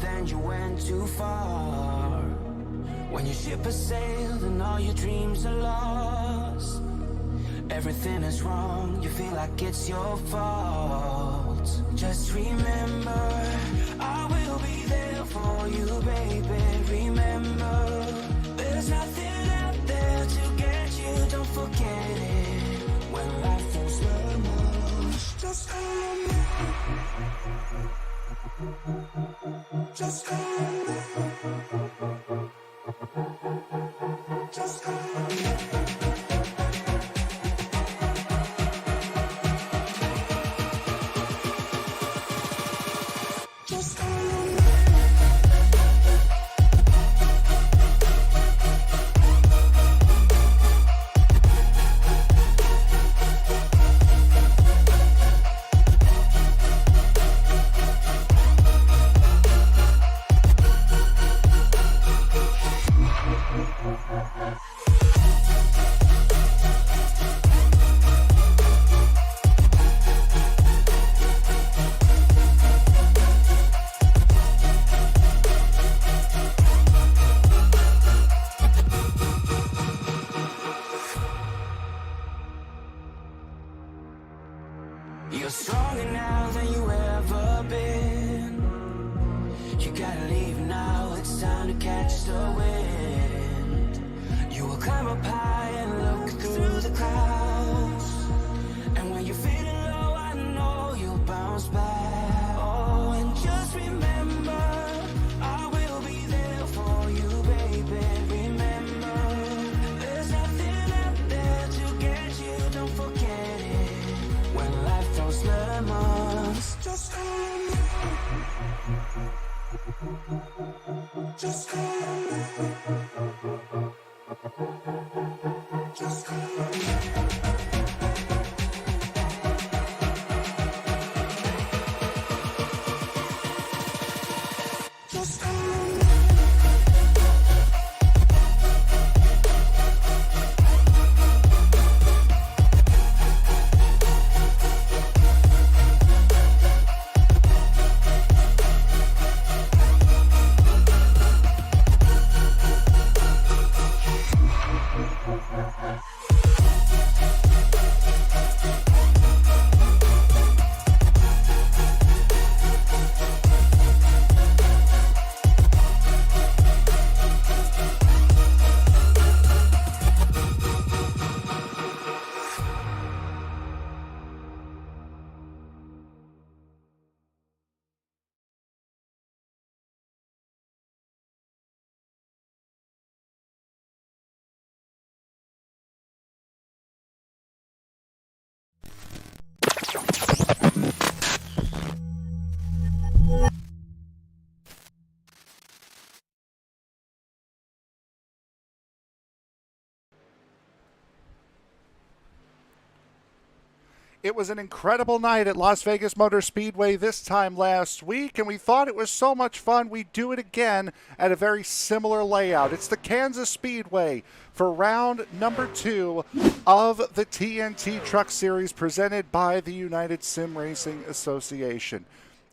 then you went too far. When your ship has sailed and all your dreams are lost, everything is wrong, you feel like it's your fault. Just remember, I will be there for you, baby. Remember, there's nothing out there to get you, don't forget it. When life throws lemons, just remember. Just remember. Just remember. You're stronger now than you ever been. You gotta leave now, it's time to catch the wind. You will climb up high and look through the clouds. And when you're feeling low, I know you'll bounce back. Oh, and just remember, I will be there for you, baby. Remember, there's nothing out there to get you, don't forget it. When life throws lemons, just remember. Just remember. Just remember. Just remember. It was an incredible night at Las Vegas Motor Speedway this time last week, and we thought it was so much fun we'd do it again at a very similar layout. It's the Kansas Speedway for round number 2 of the TNT Truck Series presented by the United Sim Racing Association.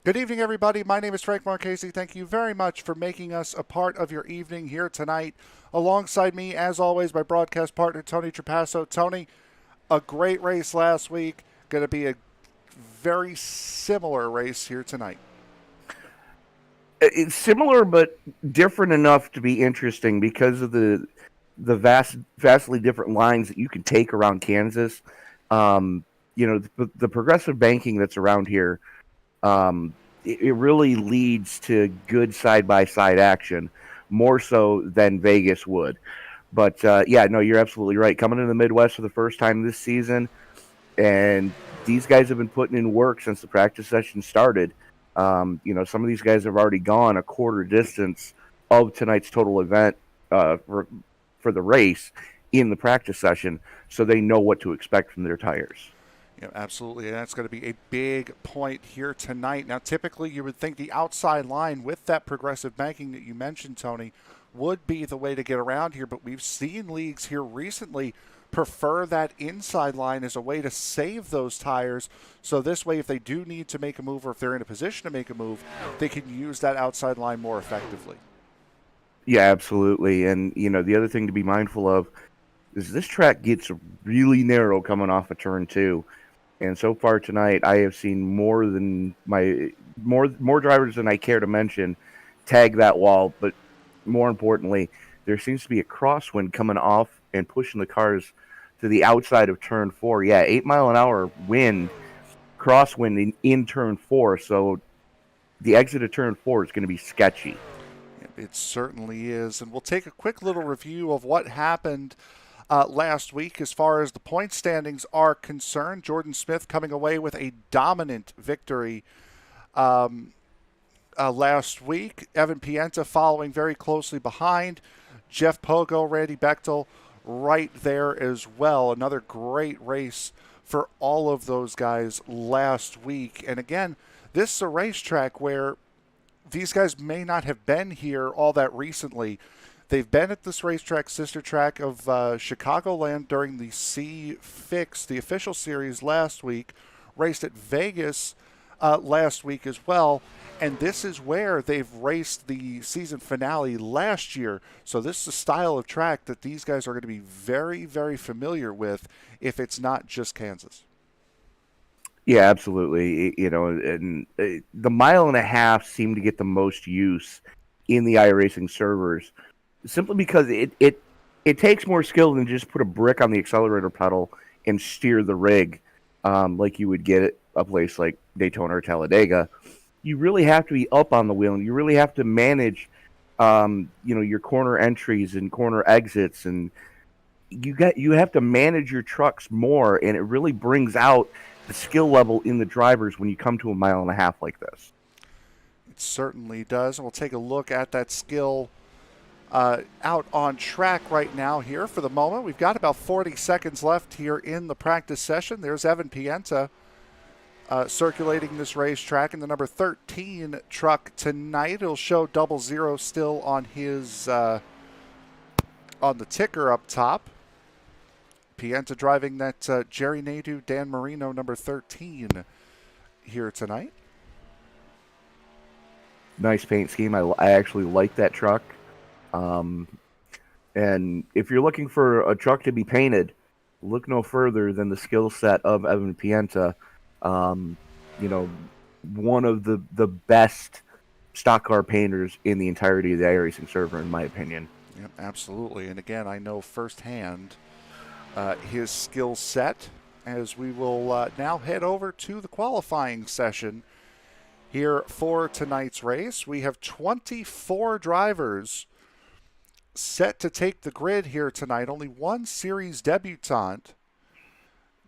Good evening, everybody. My name is Frank Marchese. Thank you very much for making us a part of your evening here tonight. Alongside me, as always, my broadcast partner, Tony Trapasso. Tony, a great race last week. Going to be a very similar race here tonight. It's similar, but different enough to be interesting because of the vastly different lines that you can take around Kansas. The progressive banking that's around here, it really leads to good side-by-side action, more so than Vegas would. But, you're absolutely right. Coming into the Midwest for the first time this season, and these guys have been putting in work since the practice session started. Some of these guys have already gone a quarter distance of tonight's total event for the race in the practice session, so they know what to expect from their tires. Yeah, absolutely. And that's going to be a big point here tonight. Now, typically you would think the outside line with that progressive banking that you mentioned, Tony, would be the way to get around here, but we've seen leagues here recently prefer that inside line as a way to save those tires. So this way, if they do need to make a move or if they're in a position to make a move, they can use that outside line more effectively. Yeah, absolutely. And, the other thing to be mindful of is this track gets really narrow coming off of turn 2. And so far tonight, I have seen more drivers than I care to mention tag that wall. But more importantly, there seems to be a crosswind coming off and pushing the cars to the outside of turn 4. Yeah, 8-mile-an-hour wind, crosswind in turn 4. So the exit of turn 4 is going to be sketchy. It certainly is. And we'll take a quick little review of what happened last week as far as the point standings are concerned. Jordan Smith coming away with a dominant victory last week. Evan Pienta following very closely behind. Jeff Pogo, Randy Bechtel right there as well. Another great race for all of those guys last week. And again, this is a racetrack where these guys may not have been here all that recently. They've been at this racetrack, sister track of Chicagoland during the C-Fix, the official series last week, raced at Vegas last week as well. And this is where they've raced the season finale last year. So this is a style of track that these guys are going to be very, very familiar with if it's not just Kansas. Yeah, absolutely. And the mile and a half seemed to get the most use in the iRacing servers, simply because it takes more skill than just put a brick on the accelerator pedal and steer the rig like you would get at a place like Daytona or Talladega. You really have to be up on the wheel, and you really have to manage, your corner entries and corner exits, and you have to manage your trucks more, and it really brings out the skill level in the drivers when you come to a mile and a half like this. It certainly does. And we'll take a look at that skill out on track right now here for the moment. We've got about 40 seconds left here in the practice session. There's Evan Pienta circulating this racetrack in the number 13 truck tonight. It'll show 00 still on his on the ticker up top. Pienta driving that Jerry Nadeau, Dan Marino, number 13 here tonight. Nice paint scheme. I actually like that truck. And if you're looking for a truck to be painted, look no further than the skill set of Evan Pienta. One of the best stock car painters in the entirety of the iRacing server, in my opinion. Yep, absolutely. And again, I know firsthand his skill set, as we will now head over to the qualifying session here for tonight's race. We have 24 drivers set to take the grid here tonight. Only one series debutant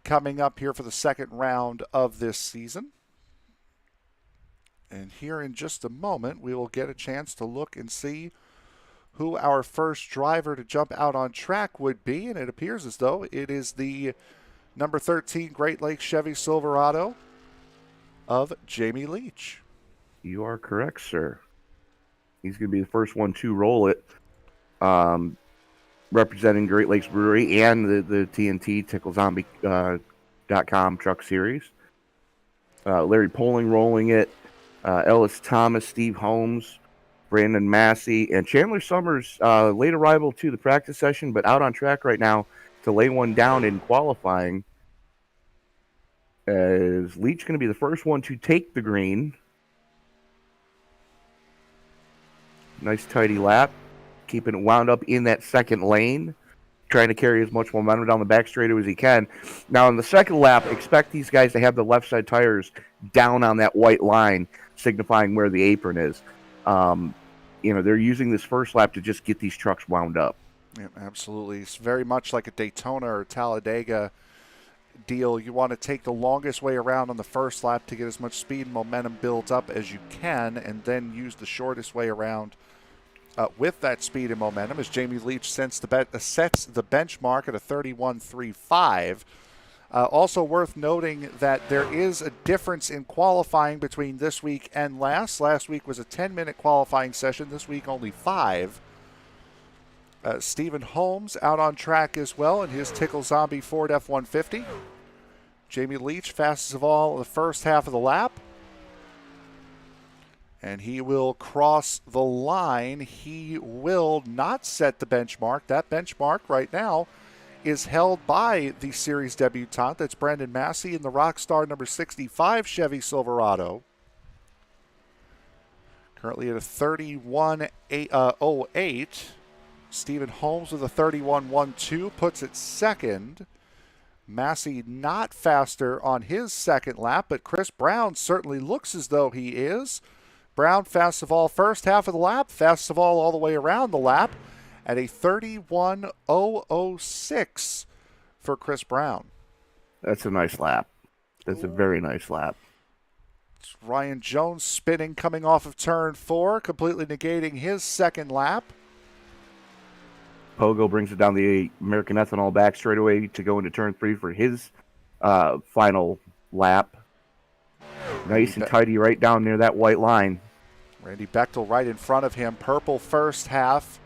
coming up here for the second round of this season. And here in just a moment, we will get a chance to look and see who our first driver to jump out on track would be, and it appears as though it is the number 13 Great Lakes Chevy Silverado of Jamie Leech. You are correct, sir. He's going to be the first one to roll it, representing Great Lakes Brewery and the TNT TickleZombie.com Truck Series. Larry Poling rolling it, Ellis Thomas, Steve Holmes, Brandon Massey, and Chandler Summers, late arrival to the practice session, but out on track right now to lay one down in qualifying. As Leech going to be the first one to take the green. Nice tidy lap, keeping it wound up in that second lane, trying to carry as much momentum down the back straight as he can. Now in the second lap, expect these guys to have the left side tires down on that white line, signifying where the apron is. They're using this first lap to just get these trucks wound up. Yeah, absolutely. It's very much like a Daytona or Talladega deal. You want to take the longest way around on the first lap to get as much speed and momentum built up as you can, and then use the shortest way around with that speed and momentum, as Jamie Leech sets the benchmark at a 31.35. Also worth noting that there is a difference in qualifying between this week and last. Last week was a 10-minute qualifying session. This week only 5. Stephen Holmes out on track as well in his Tickle Zombie Ford F-150. Jamie Leech, fastest of all in the first half of the lap. And he will cross the line. He will not set the benchmark. That benchmark right now is held by the series debutant. That's Brandon Massey in the Rockstar number 65 Chevy Silverado. Currently at a 31.08. Stephen Holmes with a 31.12 puts it second. Massey not faster on his second lap, but Chris Brown certainly looks as though he is. Brown fastest of all first half of the lap, fastest of all the way around the lap at a 31.006 for Chris Brown. That's a nice lap. That's a very nice lap. It's Ryan Jones spinning coming off of turn 4, completely negating his second lap. Pogo brings it down the American Ethanol back straightaway to go into turn 3 for his final lap. Nice and tidy right down near that white line. Randy Bechtel right in front of him. Purple first half.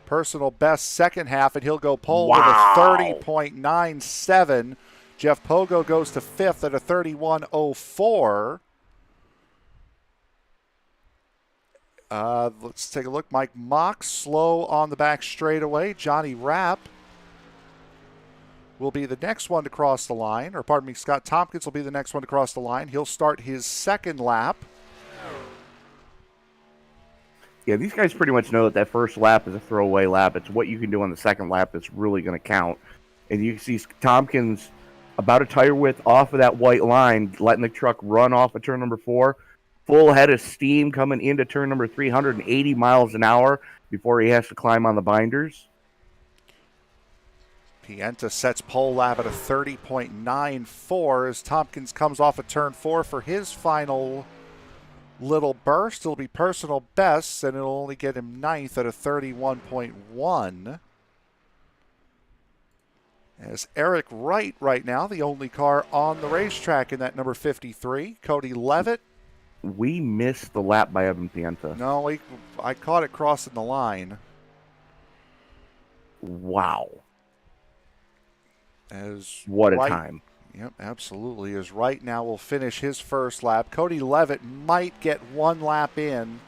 Personal best second half, and he'll go pole with a 30.97. Jeff Pogo goes to fifth at a 31.04. Let's take a look. Mike Mock slow on the back straightaway. Johnny Rapp will be the next one to cross the line. Or pardon me, Scott Tompkins will be the next one to cross the line. He'll start his second lap. Yeah, these guys pretty much know that first lap is a throwaway lap. It's what you can do on the second lap that's really going to count. And you can see Tompkins about a tire width off of that white line, letting the truck run off of turn number 4. Full head of steam coming into turn number 380 miles an hour before he has to climb on the binders. Pienta sets pole lap at a 30.94 as Tompkins comes off of turn 4 for his final little burst. It'll be personal bests, and it'll only get him ninth at a 31.1. As Eric Wright right now, the only car on the racetrack in that number 53. Cody Levitt. We missed the lap by Evan Pienta. No, I caught it crossing the line. Wow. What a time. Yep, absolutely. As Wright now will finish his first lap. Cody Levitt might get one lap in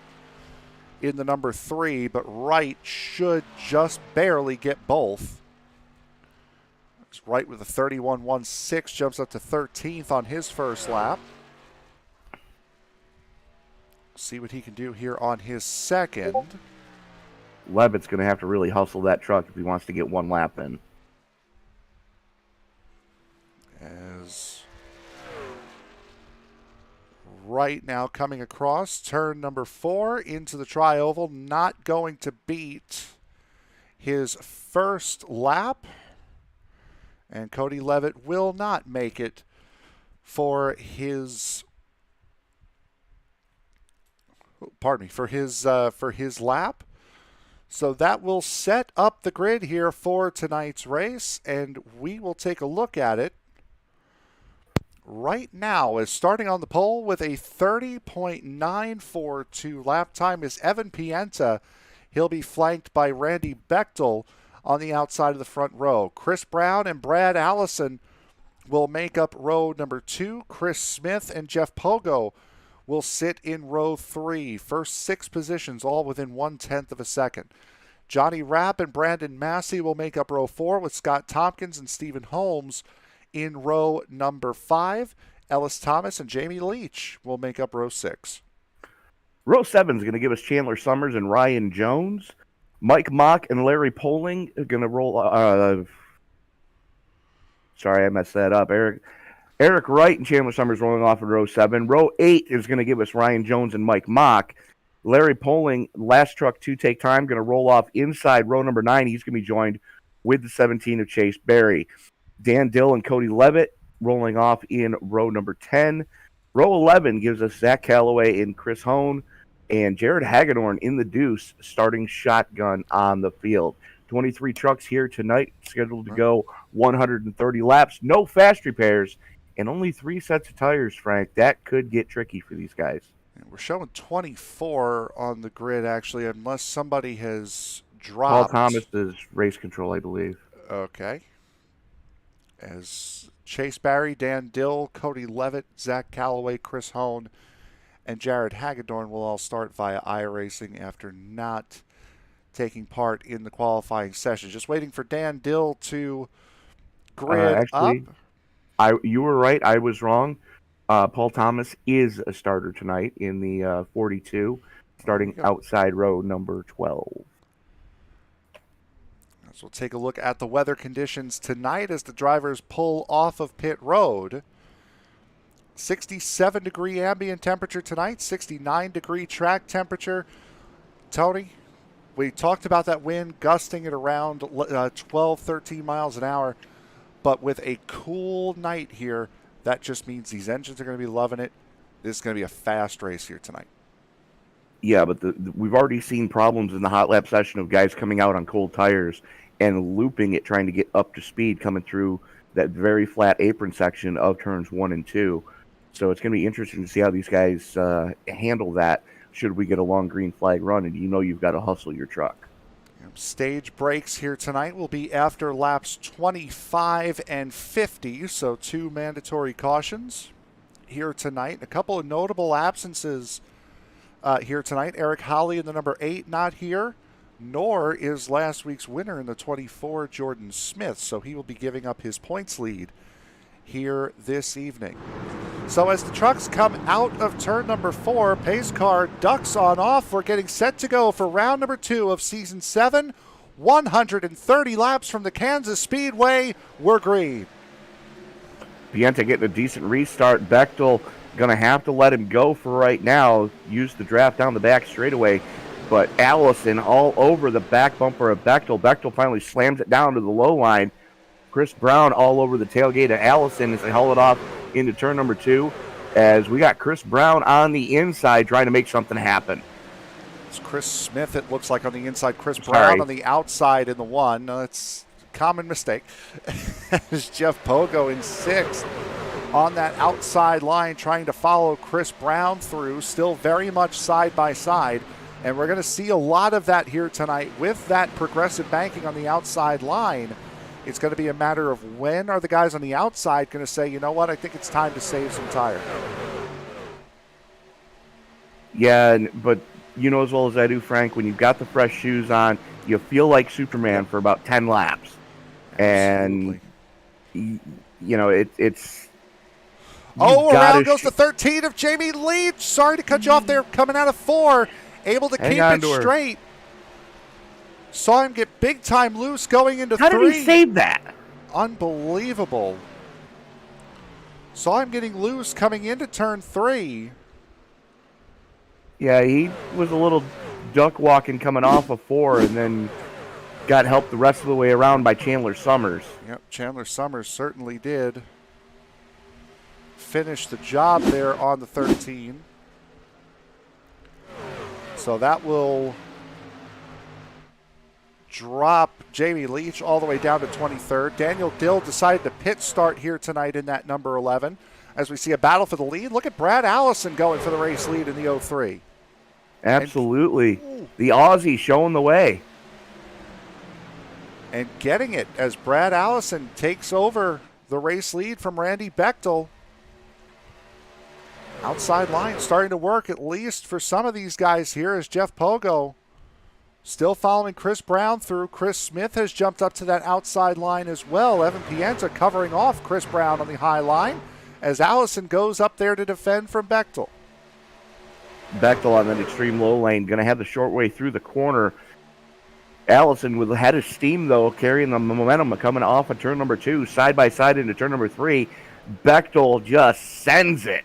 the number 3, but Wright should just barely get both. As Wright with a 31.16 jumps up to 13th on his first lap. See what he can do here on his second. Levitt's going to have to really hustle that truck if he wants to get one lap in. As Wright now coming across turn number 4 into the tri-oval, not going to beat his first lap. And Cody Levitt will not make it for his lap. So that will set up the grid here for tonight's race, and we will take a look at it right now. As starting on the pole with a 30.942 lap time is Evan Pienta. He'll be flanked by Randy Bechtel on the outside of the front row. Chris Brown and Brad Allison will make up row number 2. Chris Smith and Jeff Pogo will sit in row 3. First 6 positions, all within 1/10 of a second. Johnny Rapp and Brandon Massey will make up row 4 with Scott Tompkins and Stephen Holmes in row number 5. Ellis Thomas and Jamie Leech will make up row 6. Row 7 is going to give us Chandler Summers and Ryan Jones. Mike Mock and Larry Poling are going to roll. Sorry, I messed that up. Eric Wright and Chandler Summers rolling off in row 7. Row 8 is going to give us Ryan Jones and Mike Mock. Larry Poling, last truck to take time, going to roll off inside row number 9. He's going to be joined with the 17 of Chase Berry. Dan Dill and Cody Levitt rolling off in row number 10. Row 11 gives us Zach Calloway and Chris Hone and Jared Hagendorn in the deuce, starting shotgun on the field. 23 trucks here tonight, scheduled to go 130 laps. No fast repairs. And only 3 sets of tires, Frank. That could get tricky for these guys. We're showing 24 on the grid, actually, unless somebody has dropped. Thomas is race control, I believe. Okay. As Chase Barry, Dan Dill, Cody Levitt, Zach Calloway, Chris Hone, and Jared Hagendorn will all start via iRacing after not taking part in the qualifying session. Just waiting for Dan Dill to grid up. You were right. I was wrong. Paul Thomas is a starter tonight in the 42, starting outside row number 12. So we'll take a look at the weather conditions tonight as the drivers pull off of pit road. 67-degree ambient temperature tonight, 69-degree track temperature. Tony, we talked about that wind gusting at around 12, 13 miles an hour. But with a cool night here, that just means these engines are going to be loving it. This is going to be a fast race here tonight. Yeah, but we've already seen problems in the hot lap session of guys coming out on cold tires and looping it, trying to get up to speed, coming through that very flat apron section of turns 1 and 2. So it's going to be interesting to see how these guys handle that should we get a long green flag run, and you've got to hustle your truck. Stage breaks here tonight will be after laps 25 and 50, so 2 mandatory cautions here tonight. A couple of notable absences here tonight. Eric Holly in the number 8 not here, nor is last week's winner in the 24, Jordan Smith, so he will be giving up his points lead here this evening. So as the trucks come out of turn number 4, pace car ducks on off. We're getting set to go for round number 2 of season 7. 130 laps from the Kansas Speedway. We're green. Pienta getting a decent restart. Bechtel going to have to let him go for right now. Use the draft down the back straightaway. But Allison all over the back bumper of Bechtel. Bechtel finally slams it down to the low line. Chris Brown all over the tailgate of Allison as they haul it off into turn number 2, as we got Chris Brown on the inside trying to make something happen. It's Chris Smith, it looks like, on the inside. Chris Brown on the outside in the 1. That's a common mistake. As Jeff Pogo in 6th on that outside line trying to follow Chris Brown through, still very much side by side. And we're going to see a lot of that here tonight with that progressive banking on the outside line. It's going to be a matter of when are the guys on the outside going to say, you know what, I think it's time to save some tire. Yeah, but you know as well as I do, Frank, when you've got the fresh shoes on, you feel like Superman for about 10 laps. Absolutely. And, it's... around goes the 13 of Jamie Leech. Sorry to cut you off there, coming out of 4. Able to keep it straight. Saw him get big time loose going into 3. How did he save that? Unbelievable. Saw him getting loose coming into turn 3. Yeah, he was a little duck walking coming off of 4 and then got helped the rest of the way around by Chandler Summers. Yep, Chandler Summers certainly did finish the job there on the 13. So that will drop Jamie Leech all the way down to 23rd. Daniel Dill decided to pit start here tonight in that number 11 as we see a battle for the lead. Look at Brad Allison going for the race lead in the 03. Absolutely. The Aussie showing the way. And getting it as Brad Allison takes over the race lead from Randy Bechtel. Outside line starting to work, at least for some of these guys here, as Jeff Pogo still following Chris Brown through. Chris Smith has jumped up to that outside line as well. Evan Pienta covering off Chris Brown on the high line as Allison goes up there to defend from Bechtel. Bechtel on that extreme low lane, going to have the short way through the corner. Allison with a head of steam, though, carrying the momentum coming off of turn number 2, side by side into turn number 3. Bechtel just sends it.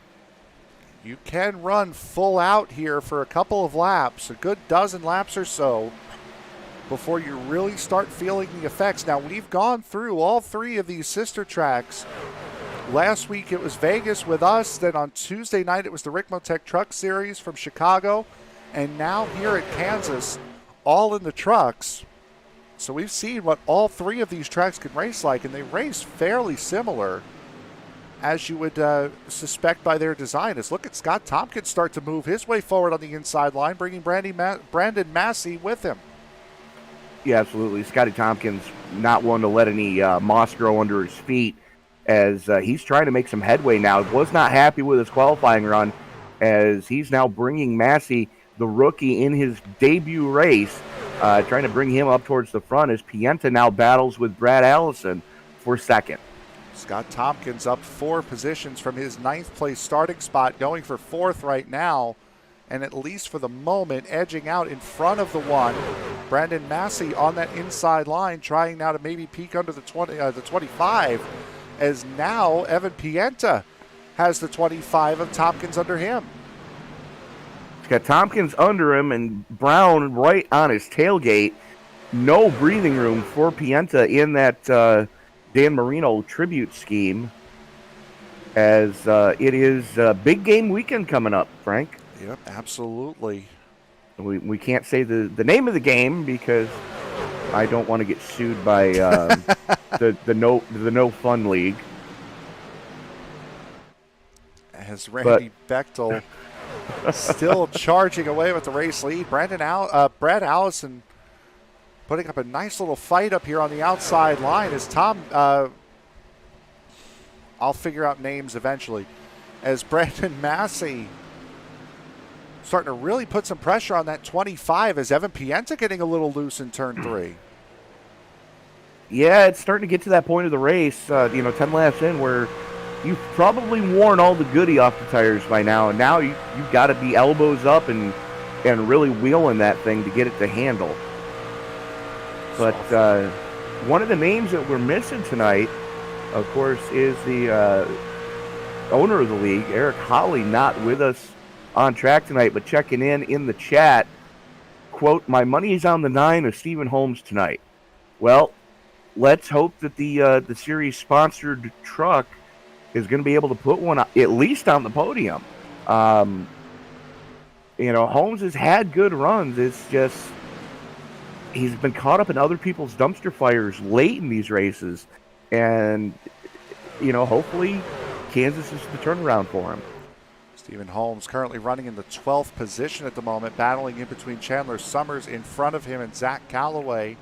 You can run full out here for a couple of laps, a good dozen laps or so, before you really start feeling the effects. Now, we've gone through all 3 of these sister tracks. Last week it was Vegas with us. Then on Tuesday night it was the Rick Motec Truck Series from Chicago. And now here at Kansas, all in the trucks. So we've seen what all 3 of these tracks can race like, and they race fairly similar, as you would suspect by their design. As look at Scott Tompkins start to move his way forward on the inside line, bringing Brandon Massey with him. Yeah, absolutely. Scotty Tompkins not one to let any moss grow under his feet as he's trying to make some headway now. Was not happy with his qualifying run as he's now bringing Massey, the rookie, in his debut race, trying to bring him up towards the front as Pienta now battles with Brad Allison for second. Scott Tompkins up 4 positions from his 9th place starting spot, going for 4th right now, and at least for the moment, edging out in front of the 1. Brandon Massey on that inside line, trying now to maybe peek under the 25, as now Evan Pienta has the 25 of Tompkins under him. He's got Tompkins under him and Brown right on his tailgate. No breathing room for Pienta in that Dan Marino tribute scheme, as it is a big game weekend coming up, Frank. Yep, absolutely. We can't say the name of the game because I don't want to get sued by the no fun league. As Randy Bechtel still charging away with the race lead, Brad Allison putting up a nice little fight up here on the outside line as I'll figure out names eventually, as Brandon Massey starting to really put some pressure on that 25, as Evan Pienta getting a little loose in turn 3. Yeah, it's starting to get to that point of the race, 10 laps in, where you've probably worn all the goodie off the tires by now, and now you've got to be elbows up and really wheeling that thing to get it to handle. But one of the names that we're missing tonight, of course, is the owner of the league, Eric Holly, not with us on track tonight, but checking in the chat. Quote, "My money is on the 9 of Stephen Holmes tonight." Well, let's hope that the series sponsored truck is going to be able to put one at least on the podium. Holmes has had good runs. It's just he's been caught up in other people's dumpster fires late in these races, and hopefully Kansas is the turnaround for him. Stephen Holmes currently running in the 12th position at the moment, battling in between Chandler Summers in front of him and Zach Calloway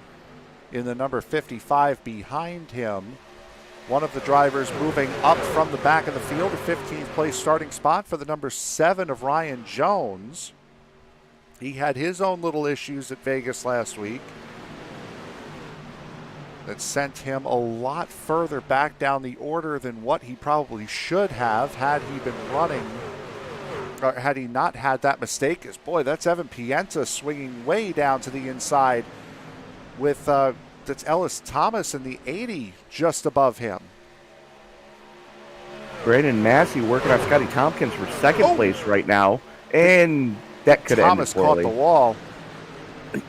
in the number 55 behind him. One of the drivers moving up from the back of the field, a 15th place starting spot for the number 7 of Ryan Jones. He had his own little issues at Vegas last week that sent him a lot further back down the order than what he probably should have had he been running, or had he not had that mistake. As boy, that's Evan Pienta swinging way down to the inside with that's Ellis Thomas in the 80 just above him. Brandon Massey working on Scotty Tompkins for second place right now, and that could end Thomas caught the wall.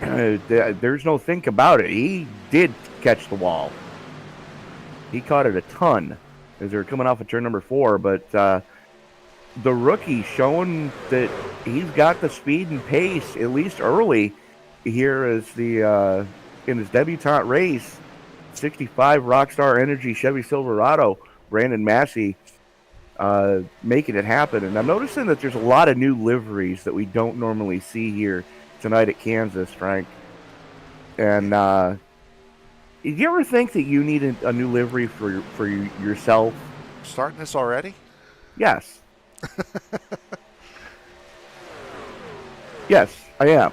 There's no think about it. He did catch the wall. He caught it a ton as they were coming off of turn number 4, but the rookie showing that he's got the speed and pace, at least early here, as the in his debutante race, 65 Rockstar Energy Chevy Silverado, Brandon Massey making it happen. And I'm noticing that there's a lot of new liveries that we don't normally see here tonight at Kansas, Frank. And did you ever think that you need a new livery for yourself? Starting this already? Yes. Yes, I am.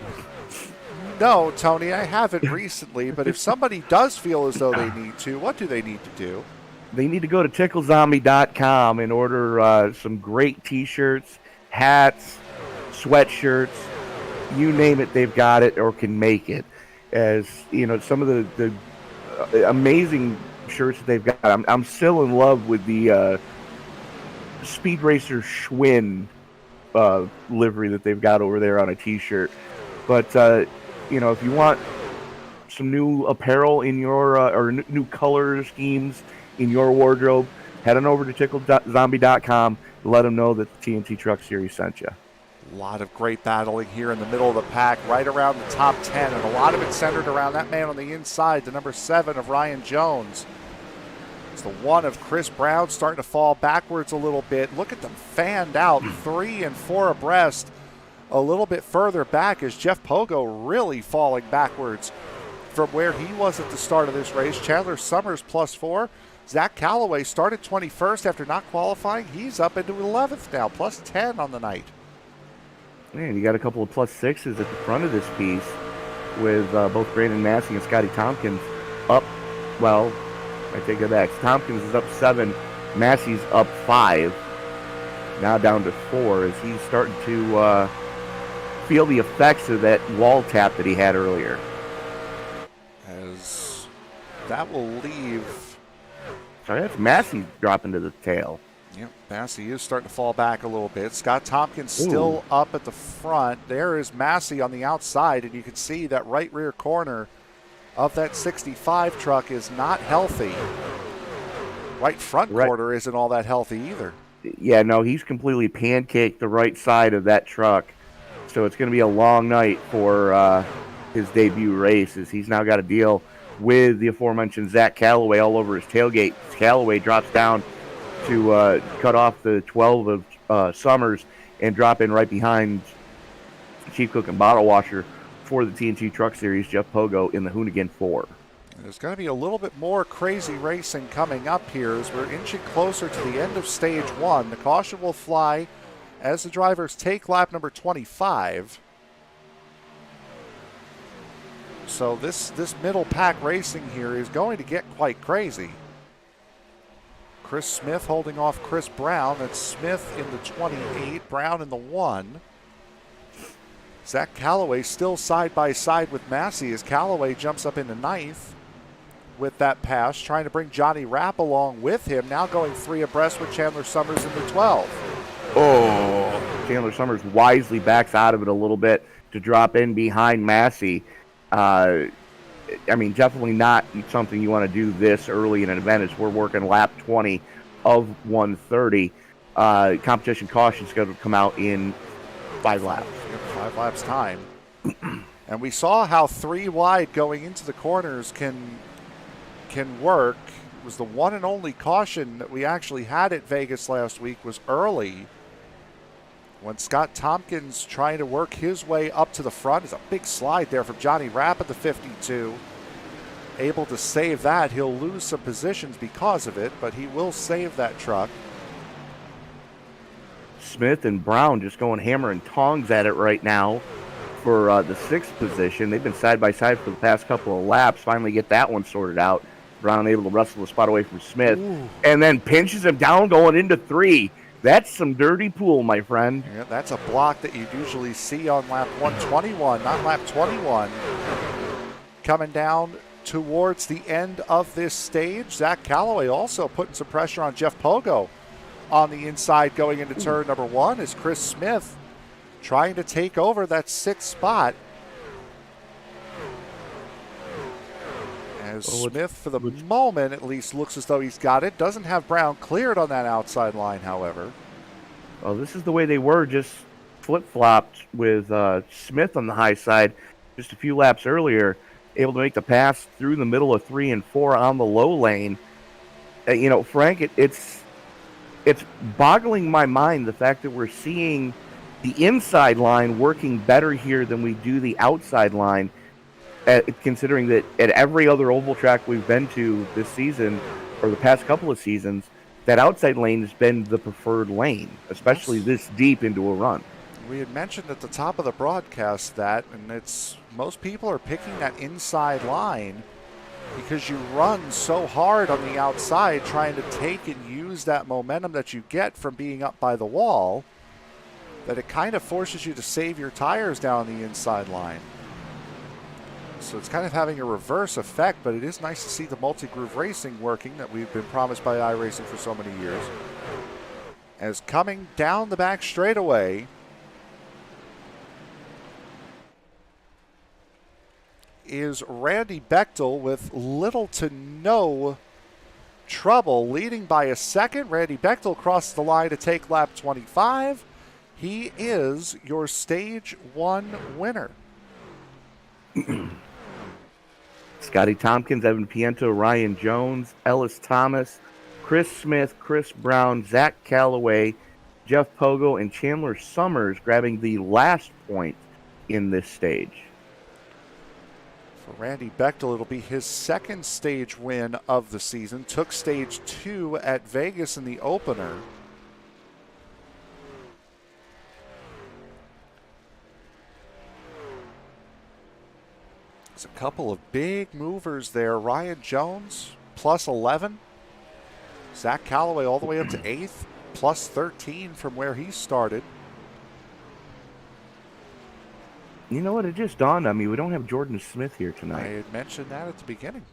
No, Tony, I haven't recently, but if somebody does feel as though they need to, what do they need to do? They need to go to ticklezombie.com and order some great t-shirts, hats, sweatshirts, you name it, they've got it or can make it. As some of the amazing shirts that they've got. I'm still in love with the Speed Racer Schwinn livery that they've got over there on a t-shirt. But if you want some new apparel in your or new color schemes in your wardrobe, head on over to ticklezombie.com and let them know that the TNT Truck Series sent you. A lot of great battling here in the middle of the pack, right around the top 10, and a lot of it centered around that man on the inside, the number 7 of Ryan Jones. It's the 1 of Chris Brown starting to fall backwards a little bit. Look at them fanned out, 3 and 4 abreast. A little bit further back is Jeff Pogo really falling backwards from where he was at the start of this race. Chandler Summers +4. Zach Calloway started 21st after not qualifying. He's up into 11th now, +10 on the night. Man, you got a couple of +6s at the front of this piece with both Brandon Massey and Scotty Tompkins up. Well, I take it back. Tompkins is up 7. Massey's up 5. Now down to 4 as he's starting to feel the effects of that wall tap that he had earlier. As that will leave. Sorry, that's Massey dropping to the tail. Yep, Massey is starting to fall back a little bit. Scott Tompkins still up at the front. There is Massey on the outside, and you can see that right rear corner of that 65 truck is not healthy. Right front quarter isn't all that healthy either. Yeah, no, he's completely pancaked the right side of that truck. So it's going to be a long night for his debut race as he's now got to deal with the aforementioned Zach Calloway all over his tailgate. Calloway drops down to cut off the 12 of Summers and drop in right behind Chief Cook and Bottle Washer for the TNT Truck Series, Jeff Pogo in the Hoonigan 4. There's going to be a little bit more crazy racing coming up here as we're inching closer to the end of stage 1. The caution will fly as the drivers take lap number 25. So this middle pack racing here is going to get quite crazy. Chris Smith holding off Chris Brown. That's Smith in the 28, Brown in the 1. Zach Calloway still side by side with Massey as Calloway jumps up into 9th with that pass, trying to bring Johnny Rapp along with him, now going 3 abreast with Chandler Summers in the 12. Oh, Chandler Summers wisely backs out of it a little bit to drop in behind Massey. I mean, definitely not something you want to do this early in an event as we're working lap 20 of 130. Competition caution is going to come out in 5 laps. 5 laps time. And we saw how 3 wide going into the corners can work. It was the one and only caution that we actually had at Vegas last week was early when Scott Tompkins trying to work his way up to the front. It's a big slide there from Johnny Rapp at the 52. Able to save that. He'll lose some positions because of it, but he will save that truck. Smith and Brown just going hammer and tongs at it right now for the 6th position. They've been side by side for the past couple of laps. Finally get that one sorted out. Brown able to wrestle the spot away from Smith. Ooh. And then pinches him down going into 3. That's some dirty pool, my friend. Yeah, that's a block that you usually see on lap 121, not lap 21. Coming down towards the end of this stage, Zach Calloway also putting some pressure on Jeff Pogo on the inside going into turn number 1 is Chris Smith trying to take over that 6th spot. As Smith, for the moment at least, looks as though he's got it. Doesn't have Brown cleared on that outside line, however. Well, this is the way they were, just flip-flopped with Smith on the high side just a few laps earlier, able to make the pass through the middle of 3 and 4 on the low lane. Frank, it's boggling my mind the fact that we're seeing the inside line working better here than we do the outside line, considering that at every other oval track we've been to this season or the past couple of seasons, that outside lane has been the preferred lane, especially this deep into a run. We had mentioned at the top of the broadcast that, and it's most people are picking that inside line because you run so hard on the outside trying to take and use that momentum that you get from being up by the wall that it kind of forces you to save your tires down the inside line. So it's kind of having a reverse effect, but it is nice to see the multi-groove racing working that we've been promised by iRacing for so many years. As coming down the back straightaway is Randy Bechtel with little to no trouble, leading by a second. Randy Bechtel crosses the line to take lap 25. He is your stage 1 winner. Scotty Tompkins, Evan Piento, Ryan Jones, Ellis Thomas, Chris Smith, Chris Brown, Zach Calloway, Jeff Pogo, and Chandler Summers grabbing the last point in this stage. For Randy Bechtel, it'll be his second stage win of the season. Took stage 2 at Vegas in the opener. There's a couple of big movers there. Ryan Jones, plus 11. Zach Calloway all the way up to 8th, plus 13 from where he started. You know what? It just dawned on me. We don't have Jordan Smith here I tonight. had mentioned that at the beginning.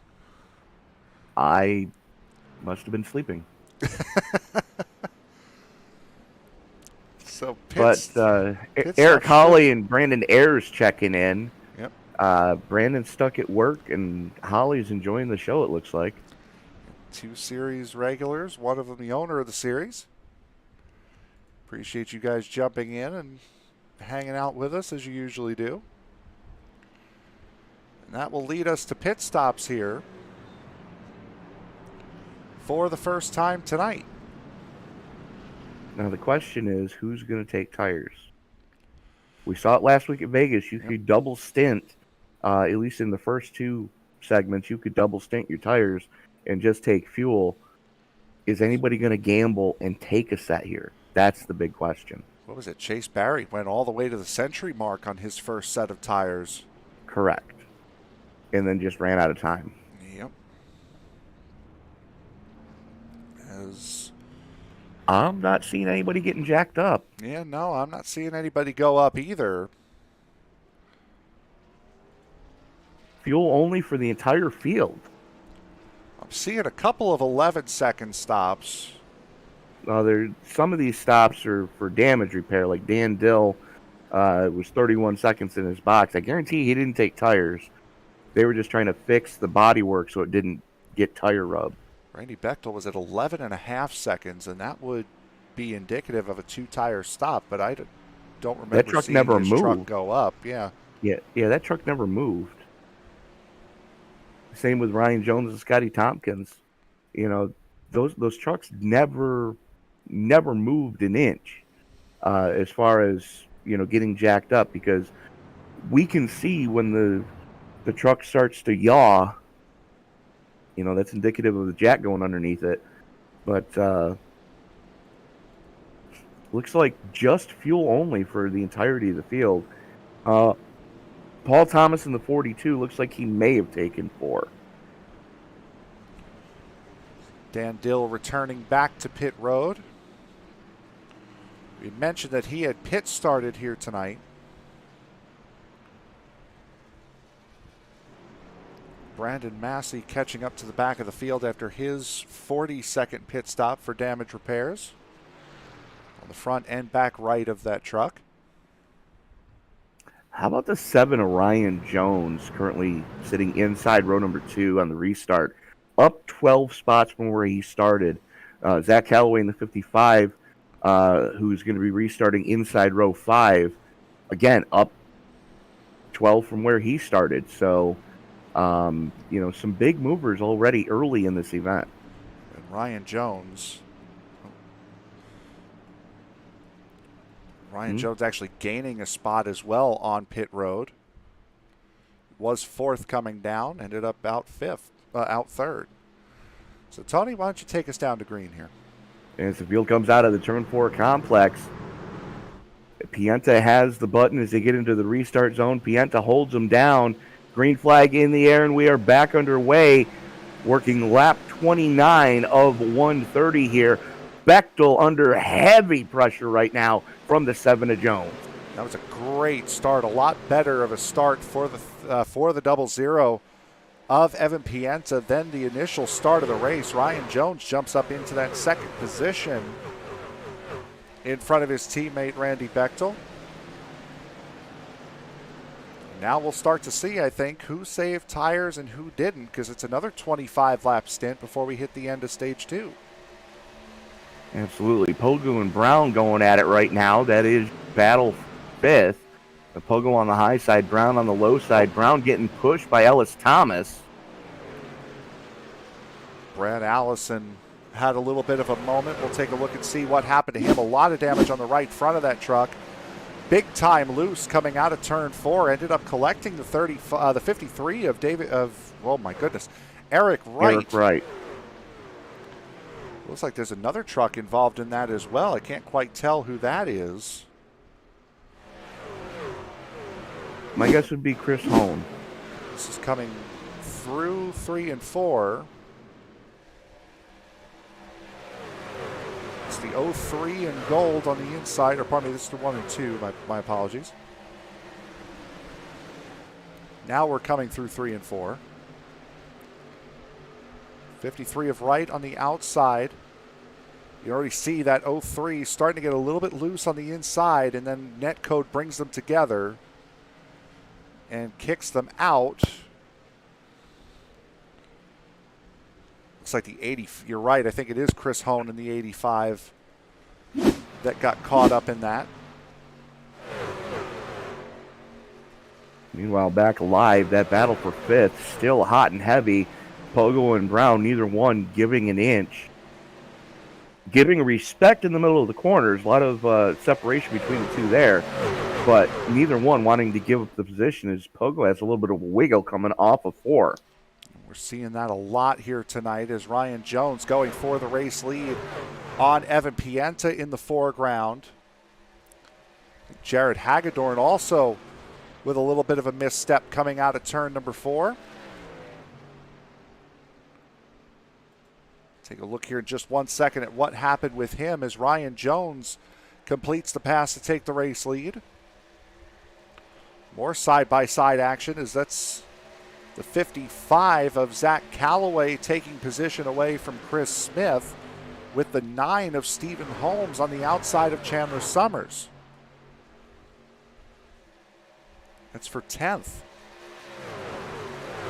I must have been sleeping. So Eric Hawley and Brandon Ayers checking in. Yep. Brandon's stuck at work, and Holly's enjoying the show, it looks like. 2 series regulars, one of them the owner of the series. Appreciate you guys jumping in and hanging out with us as you usually do. And that will lead us to pit stops here for the first time tonight. Now the question is, who's going to take tires? We saw it last week at Vegas. You could double stint, at least in the first 2 segments, you could double stint your tires and just take fuel. Is anybody going to gamble and take a set here? That's the big question. What was it? Chase Barry went all the way to the century mark on his first set of tires. Correct. And then just ran out of time. Yep. As I'm not seeing anybody getting jacked up. Yeah, no, I'm not seeing anybody go up either. Fuel only for the entire field. I'm seeing a couple of 11-second stops. Some of these stops are for damage repair, like Dan Dill was 31 seconds in his box. I guarantee he didn't take tires. They were just trying to fix the bodywork so it didn't get tire rub. Randy Bechtel was at 11.5 seconds, and that would be indicative of a 2-tire stop, but I don't remember that truck seeing never his moved. truck go up. Yeah, that truck never moved. Same with Ryan Jones and Scotty Tompkins. You know, those trucks never moved an inch as far as, you know, getting jacked up, because we can see when the truck starts to yaw, you know, that's indicative of the jack going underneath it. But looks like just fuel only for the entirety of the field. Paul Thomas in the 42 looks like he may have taken 4. Dan Dill returning back to pit road. We mentioned that he had pit started here tonight. Brandon Massey catching up to the back of the field after his 40-second pit stop for damage repairs on the front and back right of that truck. How about the 7 of Ryan Jones, currently sitting inside row number 2 on the restart, up 12 spots from where he started. Zach Calloway in the 55, who's going to be restarting inside row 5, again, up 12 from where he started. So, you know, some big movers already early in this event. And Ryan Jones. Jones actually gaining a spot as well on pit road. Was 4th coming down, ended up out 3rd. So Tony, why don't you take us down to green here? And as the field comes out of the turn 4 complex, Pienta has the button as they get into the restart zone. Pienta holds him down. Green flag in the air, and we are back underway, working lap 29 of 130 here. Bechtel under heavy pressure right now from the 7 of Jones. That was a great start, a lot better of a start for the 00 of Evan Pienta than the initial start of the race. Ryan Jones jumps up into that 2nd position in front of his teammate Randy Bechtel. Now we'll start to see, I think, who saved tires and who didn't, because it's another 25-lap stint before we hit the end of stage 2. Absolutely. Pogo and Brown going at it right now. That is battle 5th. Pogo on the high side, Brown on the low side. Brown getting pushed by Ellis Thomas. Brad Allison had a little bit of a moment. We'll take a look and see what happened to him. A lot of damage on the right front of that truck. big time loose coming out of turn 4. Ended up collecting the 53 of oh my goodness, Eric Wright. Eric Wright. Looks like there's another truck involved in that as well. I can't quite tell who that is. My guess would be Chris Holmes. This is coming through 3 and 4. It's the 03 in gold on the inside, or pardon me, this is the 1 and 2. My apologies. Now we're coming through 3 and 4. 53 of Wright on the outside. You already see that 03 starting to get a little bit loose on the inside, and then Netcode brings them together and kicks them out. Looks like the 80, you're right, I think it is Chris Hone in the 85 that got caught up in that. Meanwhile, back alive, that battle for 5th, still hot and heavy. Pogo and Brown, neither one giving an inch. Giving respect in the middle of the corners, a lot of separation between the two there, but neither one wanting to give up the position as Pogo has a little bit of a wiggle coming off of 4. We're seeing that a lot here tonight as Ryan Jones going for the race lead on Evan Pienta in the foreground. Jared Hagendorn also with a little bit of a misstep coming out of turn number 4. Take a look here in just 1 second at what happened with him as Ryan Jones completes the pass to take the race lead. More side-by-side action as that's the 55 of Zach Calloway taking position away from Chris Smith with the 9 of Stephen Holmes on the outside of Chandler Summers. That's for 10th.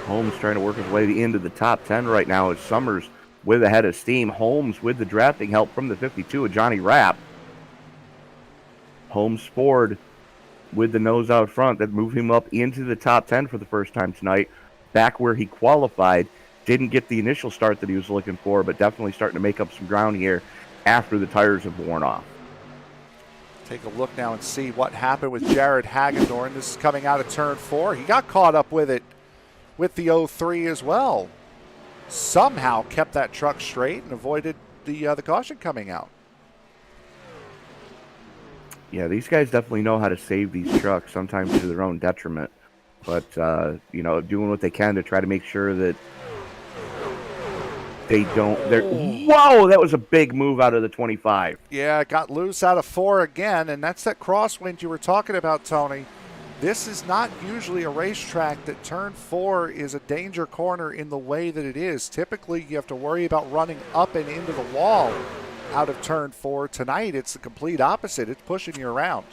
Holmes trying to work his way into the top 10 right now as Summers with a head of steam. Holmes with the drafting help from the 52 of Johnny Rapp. Holmes Ford with the nose out front that moved him up into the top 10 for the first time tonight. Back where he qualified. Didn't get the initial start that he was looking for, but definitely starting to make up some ground here after the tires have worn off. Take a look now and see what happened with Jared Hagendorn. This is coming out of turn 4. He got caught up with it with the 03 as well. Somehow kept that truck straight and avoided the caution coming out. Yeah, these guys definitely know how to save these trucks, sometimes to their own detriment. But, doing what they can to try to make sure that they don't. Whoa, that was a big move out of the 25. Yeah, it got loose out of 4 again, and that's that crosswind you were talking about, Tony. This is not usually a racetrack that turn 4 is a danger corner in the way that it is. Typically, you have to worry about running up and into the wall out of turn 4. Tonight, it's the complete opposite. It's pushing you around.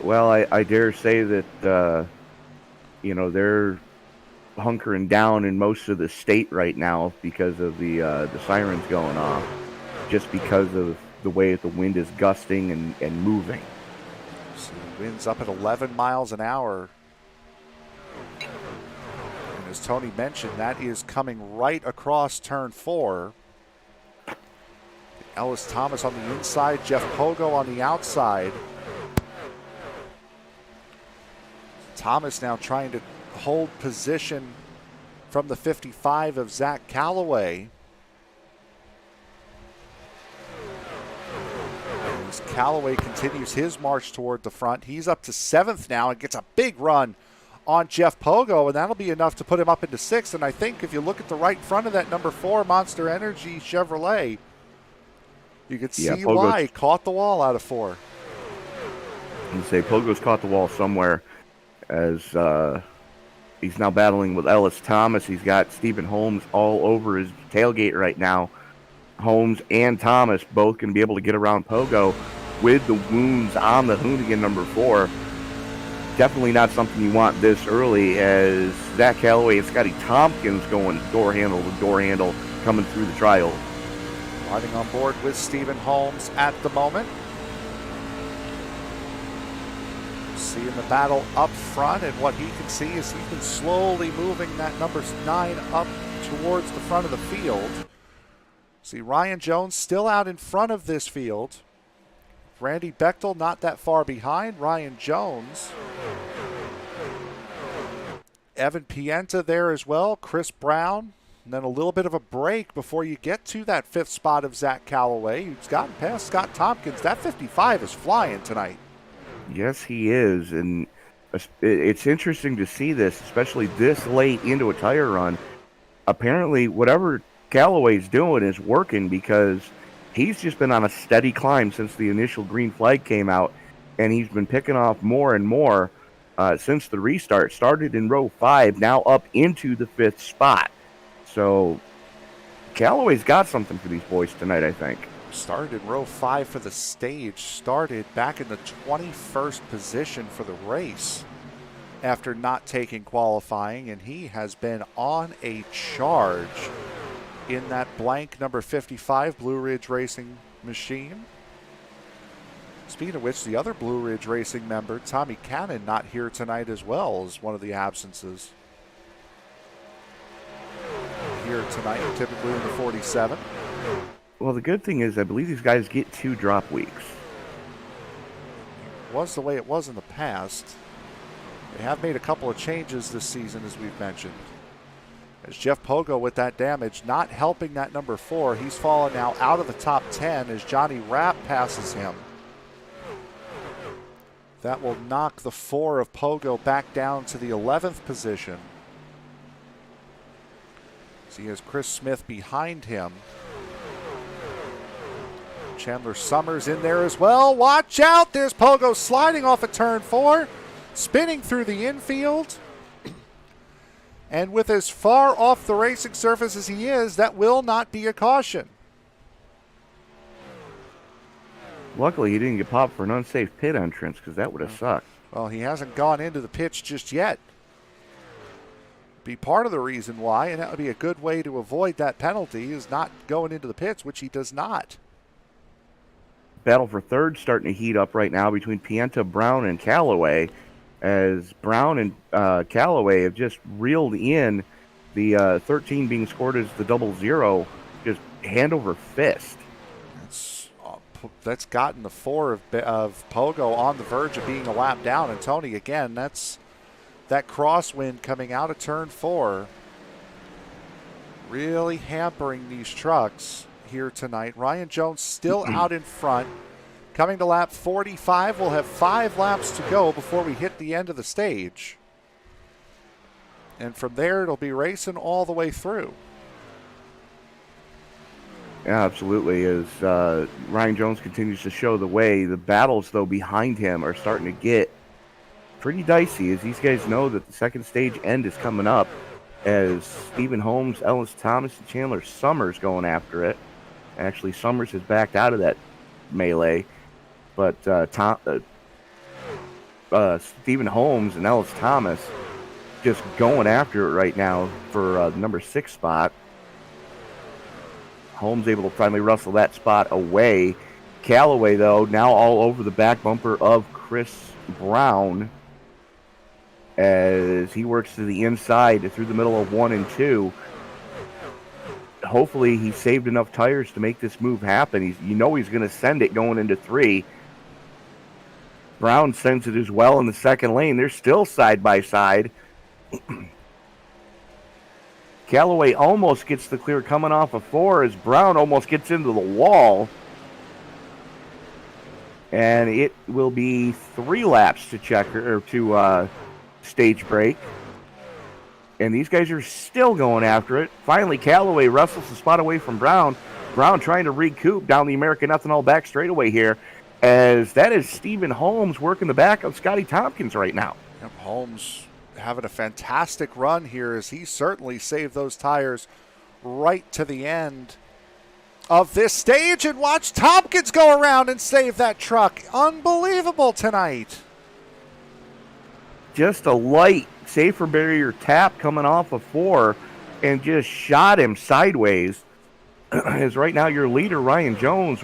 Well, I dare say that, they're hunkering down in most of the state right now because of the sirens going off, just because of the way that the wind is gusting and moving. So the wind's up at 11 miles an hour. And as Tony mentioned, that is coming right across turn 4. Ellis Thomas on the inside, Jeff Pogo on the outside. Thomas now trying to hold position from the 55 of Zach Calloway. As Calloway continues his march toward the front, he's up to 7th now and gets a big run on Jeff Pogo, and that'll be enough to put him up into 6th. And I think if you look at the right front of that number 4 Monster Energy Chevrolet, you could see why he caught the wall out of 4. And say Pogo's caught the wall somewhere, as he's now battling with Ellis Thomas. He's got Stephen Holmes all over his tailgate right now. Holmes and Thomas both going to be able to get around Pogo with the wounds on the Hoonigan number 4. Definitely not something you want this early, as Zach Calloway and Scotty Tompkins going door handle to door handle coming through the trial. Riding on board with Stephen Holmes at the moment. Seeing the battle up front, and what he can see is he's been slowly moving that number 9 up towards the front of the field. See Ryan Jones still out in front of this field. Randy Bechtel not that far behind. Ryan Jones. Evan Pienta there as well. Chris Brown. And then a little bit of a break before you get to that fifth spot of Zach Calloway, who's gotten past Scott Tompkins. That 55 is flying tonight. Yes, he is. And it's interesting to see this, especially this late into a tire run. Apparently, whatever Calloway's doing is working, because he's just been on a steady climb since the initial green flag came out, and he's been picking off more and more since the restart. Started in row 5, now up into the 5th spot. So Calloway's got something for these boys tonight, I think. Started in row 5 for the stage. Started back in the 21st position for the race after not taking qualifying, and he has been on a charge in that blank number 55 Blue Ridge Racing machine. Speaking of which, the other Blue Ridge Racing member, Tommy Cannon, not here tonight as well, as one of the absences. Here tonight, typically in the 47. Well, the good thing is I believe these guys get 2 drop weeks. It was the way it was in the past. They have made a couple of changes this season, as we've mentioned. As Jeff Pogo with that damage, not helping that number 4. He's fallen now out of the top 10 as Johnny Rapp passes him. That will knock the 4 of Pogo back down to the 11th position. So he has Chris Smith behind him. Chandler Summers in there as well. Watch out. There's Pogo sliding off of turn 4. Spinning through the infield. And with as far off the racing surface as he is, that will not be a caution. Luckily, he didn't get popped for an unsafe pit entrance, because that would have sucked. Well, he hasn't gone into the pitch just yet. Be part of the reason why, and that would be a good way to avoid that penalty, is not going into the pits, which he does not. Battle for third starting to heat up right now between Pienta, Brown, and Calloway, as Brown and Calloway have just reeled in the 13 being scored as the 00, just hand over fist. That's gotten the 4 of Pogo on the verge of being a lap down. And Tony, again, that's that crosswind coming out of turn 4, really hampering these trucks here tonight. Ryan Jones still out in front. Coming to lap 45, we'll have 5 laps to go before we hit the end of the stage. And from there, it'll be racing all the way through. Yeah, absolutely. As Ryan Jones continues to show the way, the battles, though, behind him are starting to get pretty dicey, as these guys know that the second stage end is coming up, as Stephen Holmes, Ellis Thomas, and Chandler Summers going after it. Actually, Summers has backed out of that melee, but Stephen Holmes and Ellis Thomas just going after it right now for the number 6 spot. Holmes able to finally wrestle that spot away. Calloway, though, now all over the back bumper of Chris Brown as he works to the inside through the middle of 1 and 2. Hopefully he saved enough tires to make this move happen. He's going to send it going into 3. Brown sends it as well in the second lane. They're still side by side. Calloway almost gets the clear coming off of 4 as Brown almost gets into the wall. And it will be 3 laps to to stage break. And these guys are still going after it. Finally, Calloway wrestles the spot away from Brown. Brown trying to recoup down the American Ethanol back straightaway here, as that is Stephen Holmes working the back of Scotty Tompkins right now. Yep, Holmes having a fantastic run here, as he certainly saved those tires right to the end of this stage. And watch Tompkins go around and save that truck. Unbelievable tonight. Just a light safer barrier tap coming off of 4 and just shot him sideways. As right now your leader, Ryan Jones,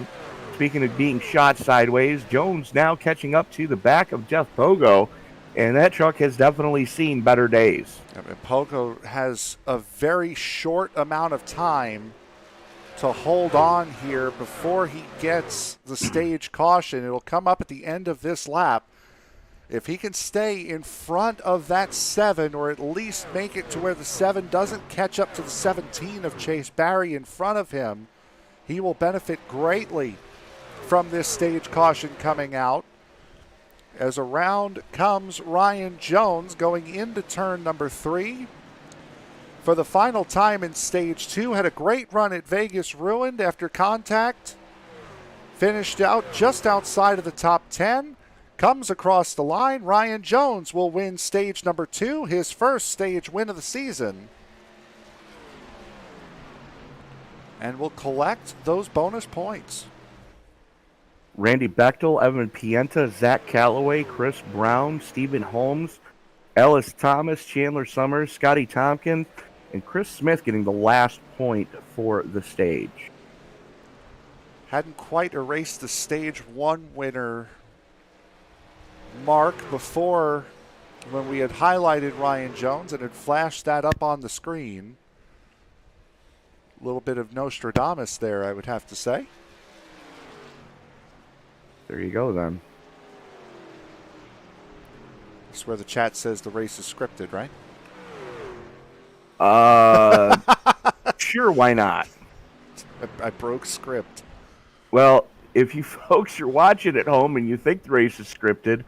speaking of being shot sideways, Jones now catching up to the back of Jeff Pogo, and that truck has definitely seen better days. And Pogo has a very short amount of time to hold on here before he gets the stage caution. It'll come up at the end of this lap. If he can stay in front of that 7, or at least make it to where the 7 doesn't catch up to the 17 of Chase Barry in front of him, he will benefit greatly from this stage caution coming out. As around comes Ryan Jones going into turn number 3. For the final time in stage 2, had a great run at Vegas, ruined after contact. Finished out just outside of the top 10. Comes across the line. Ryan Jones will win stage number 2, his first stage win of the season. And will collect those bonus points. Randy Bechtel, Evan Pienta, Zach Calloway, Chris Brown, Stephen Holmes, Ellis Thomas, Chandler Summers, Scotty Tompkins, and Chris Smith getting the last point for the stage. Hadn't quite erased the stage 1 winner mark before, when we had highlighted Ryan Jones and had flashed that up on the screen. A little bit of Nostradamus there, I would have to say. There you go, then. That's where the chat says the race is scripted, right? Sure, why not? I broke script. Well, if you folks are watching at home and you think the race is scripted,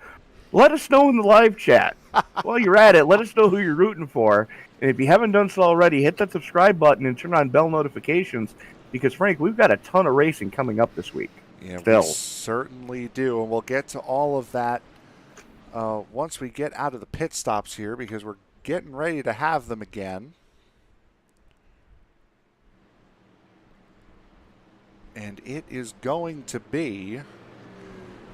let us know in the live chat. While you're at it, let us know who you're rooting for. And if you haven't done so already, hit that subscribe button and turn on bell notifications, because, Frank, we've got a ton of racing coming up this week. Yeah, Still. we certainly do. And we'll get to all of that once we get out of the pit stops here, because we're getting ready to have them again. And it is going to be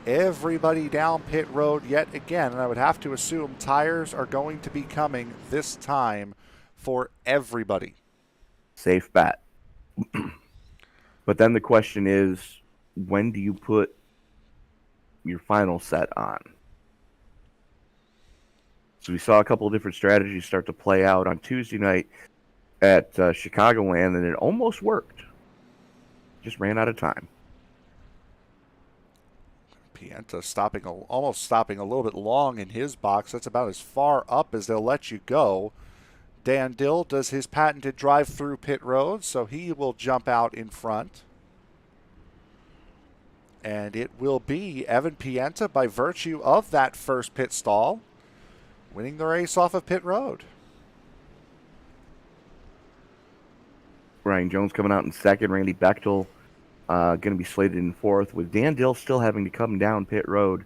everybody down pit road yet again. And I would have to assume tires are going to be coming this time for everybody. Safe bet. But then the question is, when do you put your final set on? So we saw a couple of different strategies start to play out on Tuesday night at Chicagoland, and it almost worked. Just ran out of time. Pienta almost stopping a little bit long in his box. That's about as far up as they'll let you go. Dan Dill does his patented drive-through pit road, so he will jump out in front. And it will be Evan Pienta, by virtue of that first pit stall, winning the race off of pit road. Ryan Jones coming out in second. Randy Bechtel going to be slated in fourth, with Dan Dill still having to come down pit road.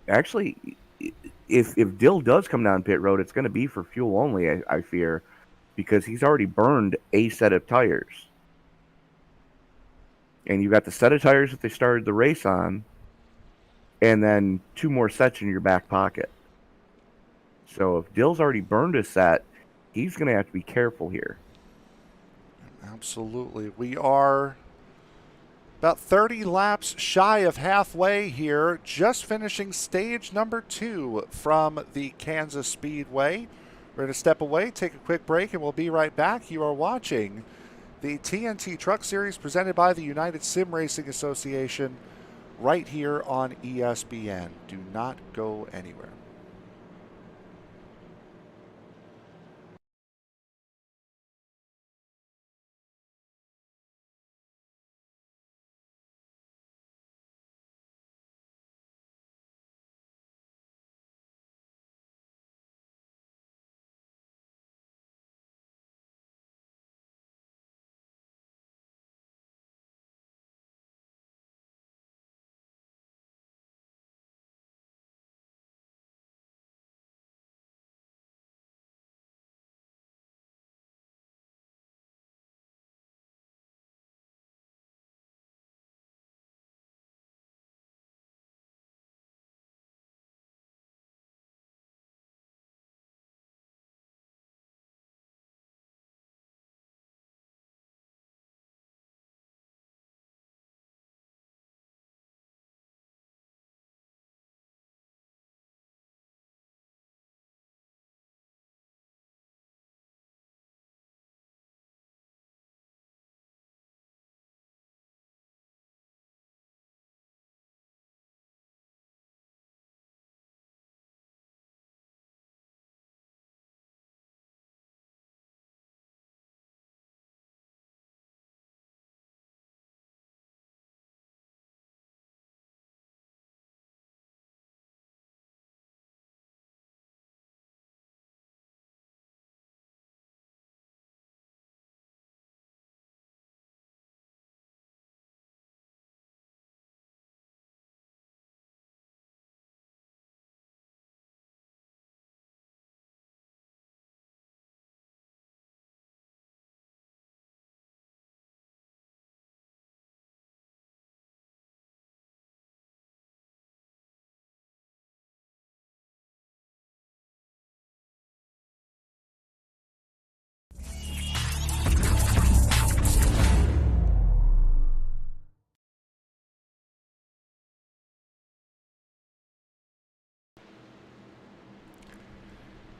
Actually, if Dill does come down pit road, it's going to be for fuel only, I fear, because he's already burned a set of tires. And you've got the set of tires that they started the race on, and then 2 more sets in your back pocket. So if Dill's already burned a set, he's going to have to be careful here. Absolutely. We are about 30 laps shy of halfway here, just finishing stage number 2 from the Kansas Speedway. We're going to step away, take a quick break, and we'll be right back. You are watching the TNT Truck Series presented by the United Sim Racing Association right here on ESBN. Do not go anywhere.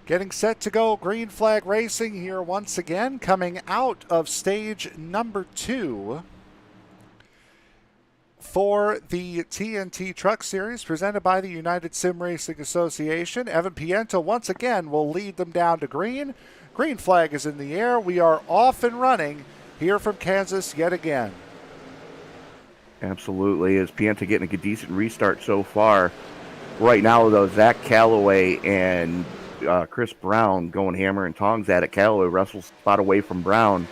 Getting set to go, green flag racing here once again, coming out of stage number 2 for the TNT Truck Series presented by the United Sim Racing Association. Evan Pienta once again will lead them down to green. Green flag is in the air. We are off and running here from Kansas yet again. Absolutely. Is Pienta getting a decent restart so far? Right now, though, Zach Calloway and Chris Brown going hammer and tongs at it. Calloway wrestles spot away from Brown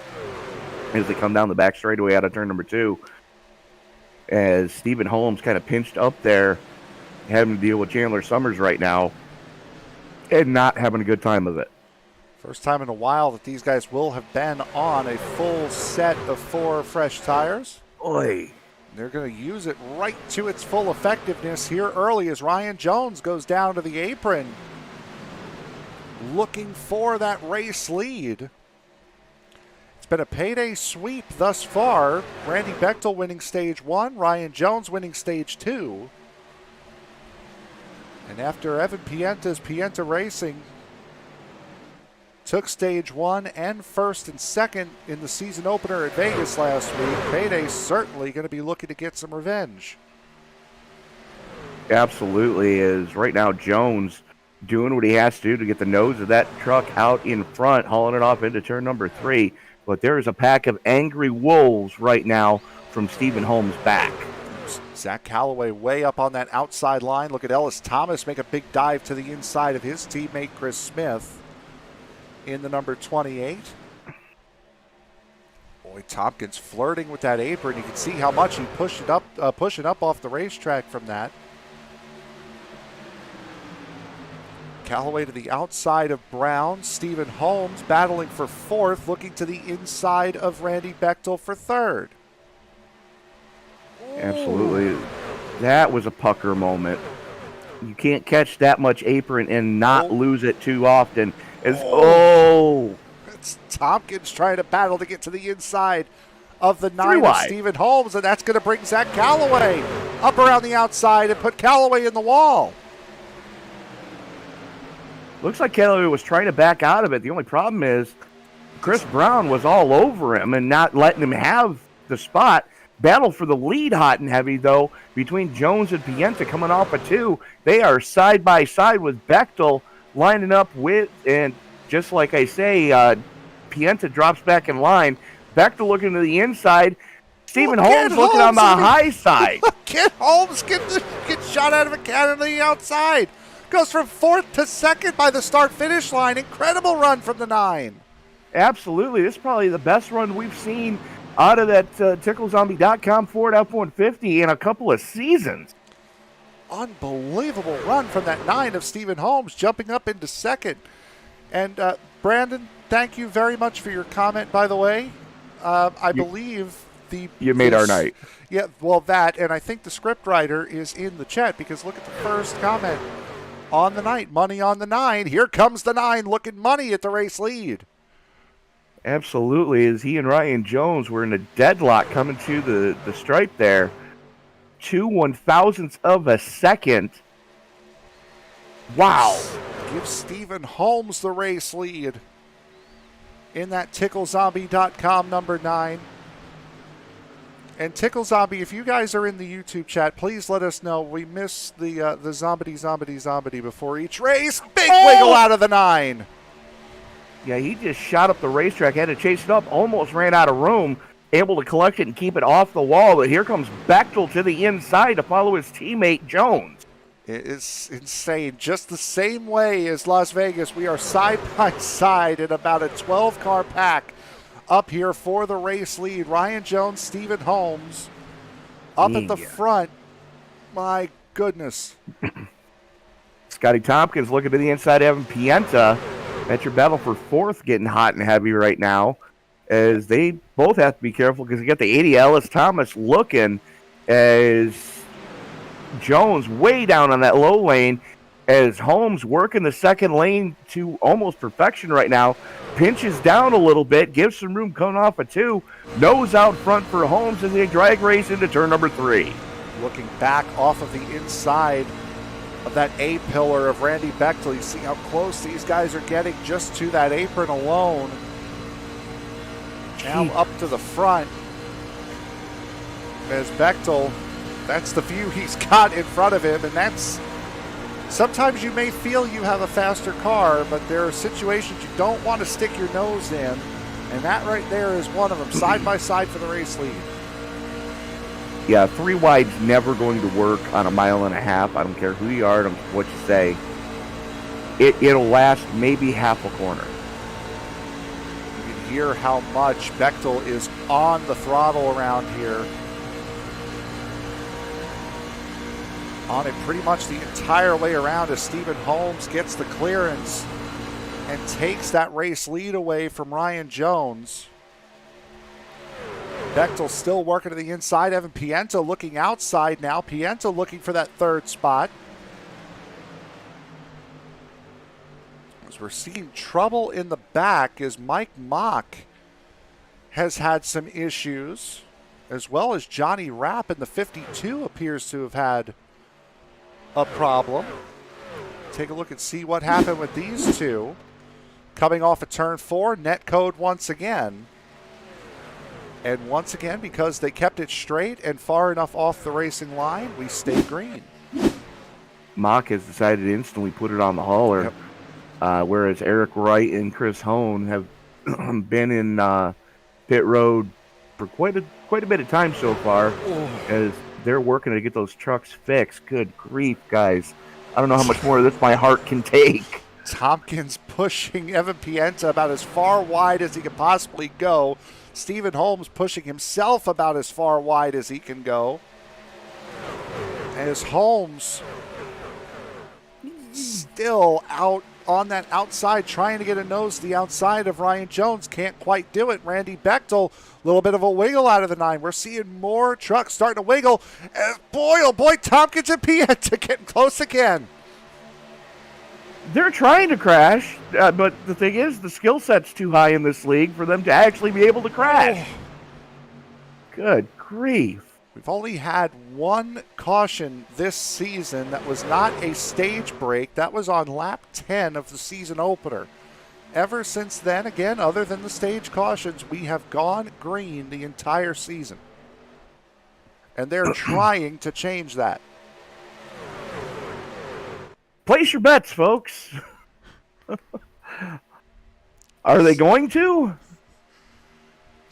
as they come down the back straightaway out of turn number 2. As Stephen Holmes kind of pinched up there, having to deal with Chandler Summers right now and not having a good time of it. First time in a while that these guys will have been on a full set of 4 fresh tires. Oy. They're going to use it right to its full effectiveness here early as Ryan Jones goes down to the apron, looking for that race lead. It's been a payday sweep thus far. Randy Bechtel winning stage 1, Ryan Jones winning stage 2. And after Evan Pienta's Pienta Racing took stage 1 and first and second in the season opener at Vegas last week, payday's certainly going to be looking to get some revenge. Absolutely. Is right now Jones doing what he has to do to get the nose of that truck out in front, hauling it off into turn number 3. But there is a pack of angry wolves right now from Stephen Holmes' back. Zach Calloway way up on that outside line. Look at Ellis Thomas make a big dive to the inside of his teammate Chris Smith in the number 28. Boy, Tompkins flirting with that apron. You can see how much he pushing up off the racetrack from that. Calloway to the outside of Brown. Stephen Holmes battling for 4th, looking to the inside of Randy Bechtel for 3rd. Absolutely. That was a pucker moment. You can't catch that much apron and not lose it too often. It's Tompkins trying to battle to get to the inside of the 9 of Stephen Holmes, and that's going to bring Zach Calloway up around the outside and put Calloway in the wall. Looks like Calloway was trying to back out of it. The only problem is Chris Brown was all over him and not letting him have the spot. Battle for the lead hot and heavy, though, between Jones and Pienta coming off of 2. They are side by side with Bechtel lining up with, and just like I say, Pienta drops back in line. Bechtel looking to the inside. Stephen Holmes looking on the high side. Get Holmes get shot out of a cannon on the outside. Goes from 4th to 2nd by the start-finish line. Incredible run from the 9. Absolutely. This is probably the best run we've seen out of that TickleZombie.com Ford F-150 in a couple of seasons. Unbelievable run from that 9 of Stephen Holmes, jumping up into 2nd. And Brandon, thank you very much for your comment, by the way. I believe you made our night. Yeah, well, that, and I think the scriptwriter is in the chat, because look at the first comment. On the night, money on the 9. Here comes the 9 looking money at the race lead. Absolutely, as he and Ryan Jones were in a deadlock coming to the stripe there. 2 1/1000ths of a second. Wow. Give Stephen Holmes the race lead in that TickleZombie.com number 9. And Tickle Zombie, if you guys are in the YouTube chat, please let us know. We missed the zombie before each race. Big wiggle out of the 9. Yeah, he just shot up the racetrack, had to chase it up, almost ran out of room, able to collect it and keep it off the wall. But here comes Bechtel to the inside to follow his teammate Jones. It is insane. Just the same way as Las Vegas, we are side by side in about a 12-car pack. Up here for the race lead, Ryan Jones, Stephen Holmes, up at the front. My goodness. Scotty Tompkins looking to the inside, Evan Pienta. That's your battle for 4th getting hot and heavy right now, as they both have to be careful because you got the 80 Ellis Thomas looking as Jones way down on that low lane, as Holmes working the 2nd lane to almost perfection right now. Pinches down a little bit, gives some room coming off of 2. Nose out front for Holmes as they drag race into turn number 3. Looking back off of the inside of that A-pillar of Randy Bechtel. You see how close these guys are getting just to that apron alone. Now up to the front. As Bechtel, that's the view he's got in front of him, and that's, sometimes you may feel you have a faster car, but there are situations you don't want to stick your nose in, and that right there is one of them, side by side for the race lead. Yeah, 3 wide's never going to work on a mile and a half. I don't care who you are, I don't care what you say. It'll last maybe half a corner. You can hear how much Bechtel is on the throttle around here. On it pretty much the entire way around as Stephen Holmes gets the clearance and takes that race lead away from Ryan Jones. Bechtel still working to the inside. Evan Pienta looking outside now. Pienta looking for that third spot. As we're seeing trouble in the back as Mike Mock has had some issues, as well as Johnny Rapp in the 52 appears to have had a problem. Take a look and see what happened with these two. Coming off of turn 4, net code once again. And once again, because they kept it straight and far enough off the racing line, we stay green. Mock has decided to instantly put it on the hauler, whereas Eric Wright and Chris Hone have been in pit road for quite a bit of time so far, as they're working to get those trucks fixed. Good grief, guys. I don't know how much more of this my heart can take. Tompkins pushing Evan Pienta about as far wide as he could possibly go. Stephen Holmes pushing himself about as far wide as he can go. As Holmes still out on that outside, trying to get a nose to the outside of Ryan Jones. Can't quite do it. Randy Bechtel, a little bit of a wiggle out of the 9. We're seeing more trucks starting to wiggle. As boy, oh boy, Tompkins and Pienta getting close again. They're trying to crash, but the thing is, the skill set's too high in this league for them to actually be able to crash. Good grief. We've only had one caution this season that was not a stage break. That was on lap 10 of the season opener. Ever since then, again, other than the stage cautions, we have gone green the entire season. And they're trying to change that. Place your bets, folks. Are they going to?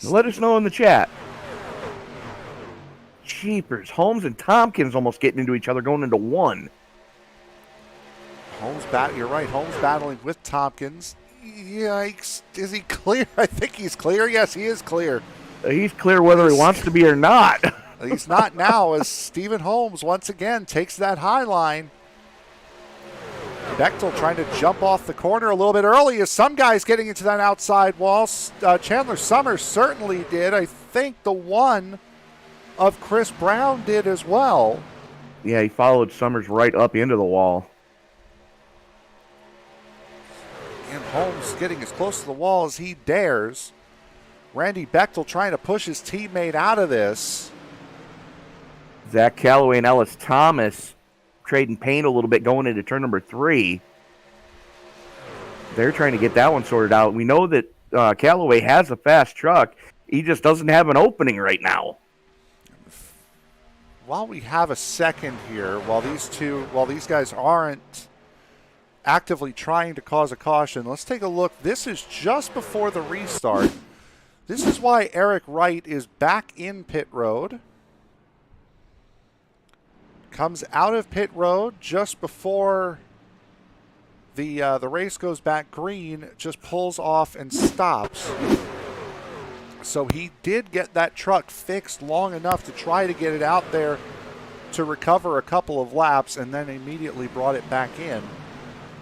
Let us know in the chat. Jeepers. Holmes and Tompkins almost getting into each other, going into one. You're right. Holmes battling with Tompkins. Yikes. Is he clear? I think he's clear. Yes, he is clear. He's clear whether he wants to be or not. He's not now, as Stephen Holmes once again takes that high line. Bechtel trying to jump off the corner a little bit early as some guys getting into that outside wall. Chandler Summers certainly did. I think the one of Chris Brown did as well. Yeah, he followed Summers right up into the wall. And Holmes getting as close to the wall as he dares. Randy Bechtel trying to push his teammate out of this. Zach Calloway and Ellis Thomas trading paint a little bit going into turn number 3. They're trying to get that one sorted out. We know that Calloway has a fast truck. He just doesn't have an opening right now. While we have a second here, while these guys aren't actively trying to cause a caution, let's take a look. This is just before the restart. This is why Eric Wright is back in pit road. Comes out of pit road just before the race goes back green, just pulls off and stops. So he did get that truck fixed long enough to try to get it out there to recover a couple of laps, and then immediately brought it back in.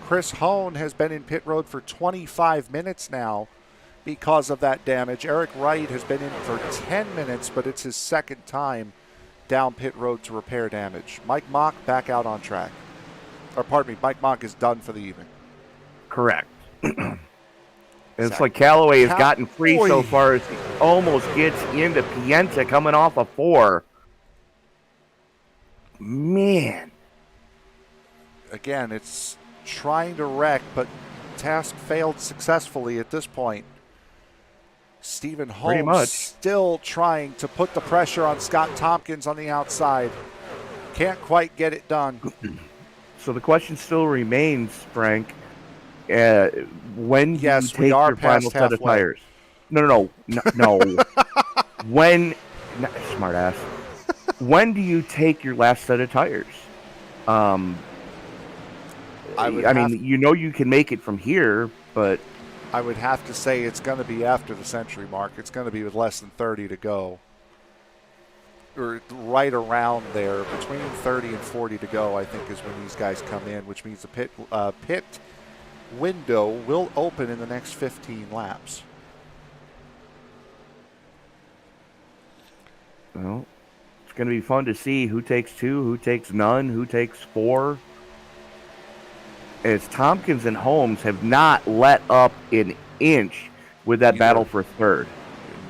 Chris Hone has been in pit road for 25 minutes now because of that damage. Eric Wright has been in for 10 minutes, but it's his second time down pit road to repair damage. Mike Mock back out on track. Or pardon me, Mike Mock is done for the evening. Correct. It's like Calloway has gotten free so far as he almost gets into Pienta coming off a 4. Man. again, it's trying to wreck, but task failed successfully at this point. Stephen Pretty Holmes much. still trying to put the pressure on Scott Tompkins on the outside. Can't quite get it done. So the question still remains, Frank. When do Yes, you take we are your final past set of halfway. tires? No. When, smart ass. When do you take your last set of tires? I mean, you know you can make it from here, but I would have to say it's going to be after the century mark. It's going to be with less than 30 to go. Or right around there, between 30 and 40 to go, I think is when these guys come in, which means the pit window will open in the next 15 laps. well, it's going to be fun to see who takes 2, who takes none, who takes 4. As Tompkins and Holmes have not let up an inch with that battle for third.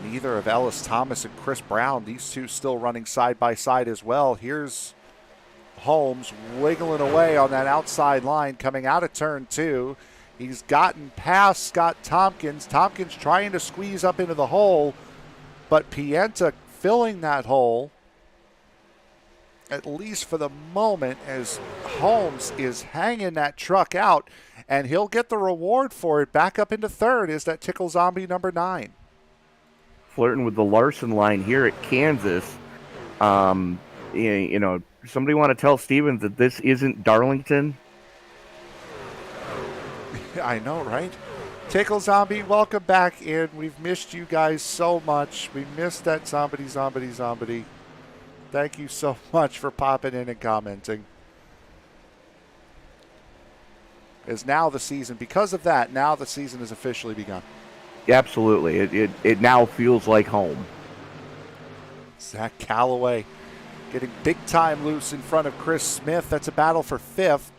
Neither of Ellis Thomas and Chris Brown. These two still running side by side as well. Here's Holmes wiggling away on that outside line coming out of turn 2. He's gotten past Scott Tompkins. Tompkins trying to squeeze up into the hole, but Pienta filling that hole, at least for the moment, as Holmes is hanging that truck out, and he'll get the reward for it. Back up into third is that Tickle Zombie number 9. Flirting with the Larson line here at Kansas. You know, somebody want to tell Stevens that this isn't Darlington? I know, right? Tickle Zombie, welcome back in. We've missed you guys so much. We missed that zombie. Thank you so much for popping in and commenting. As now the season, because of that, now the season has officially begun. Absolutely. It now feels like home. Zach Calloway getting big time loose in front of Chris Smith. That's a battle for 5th.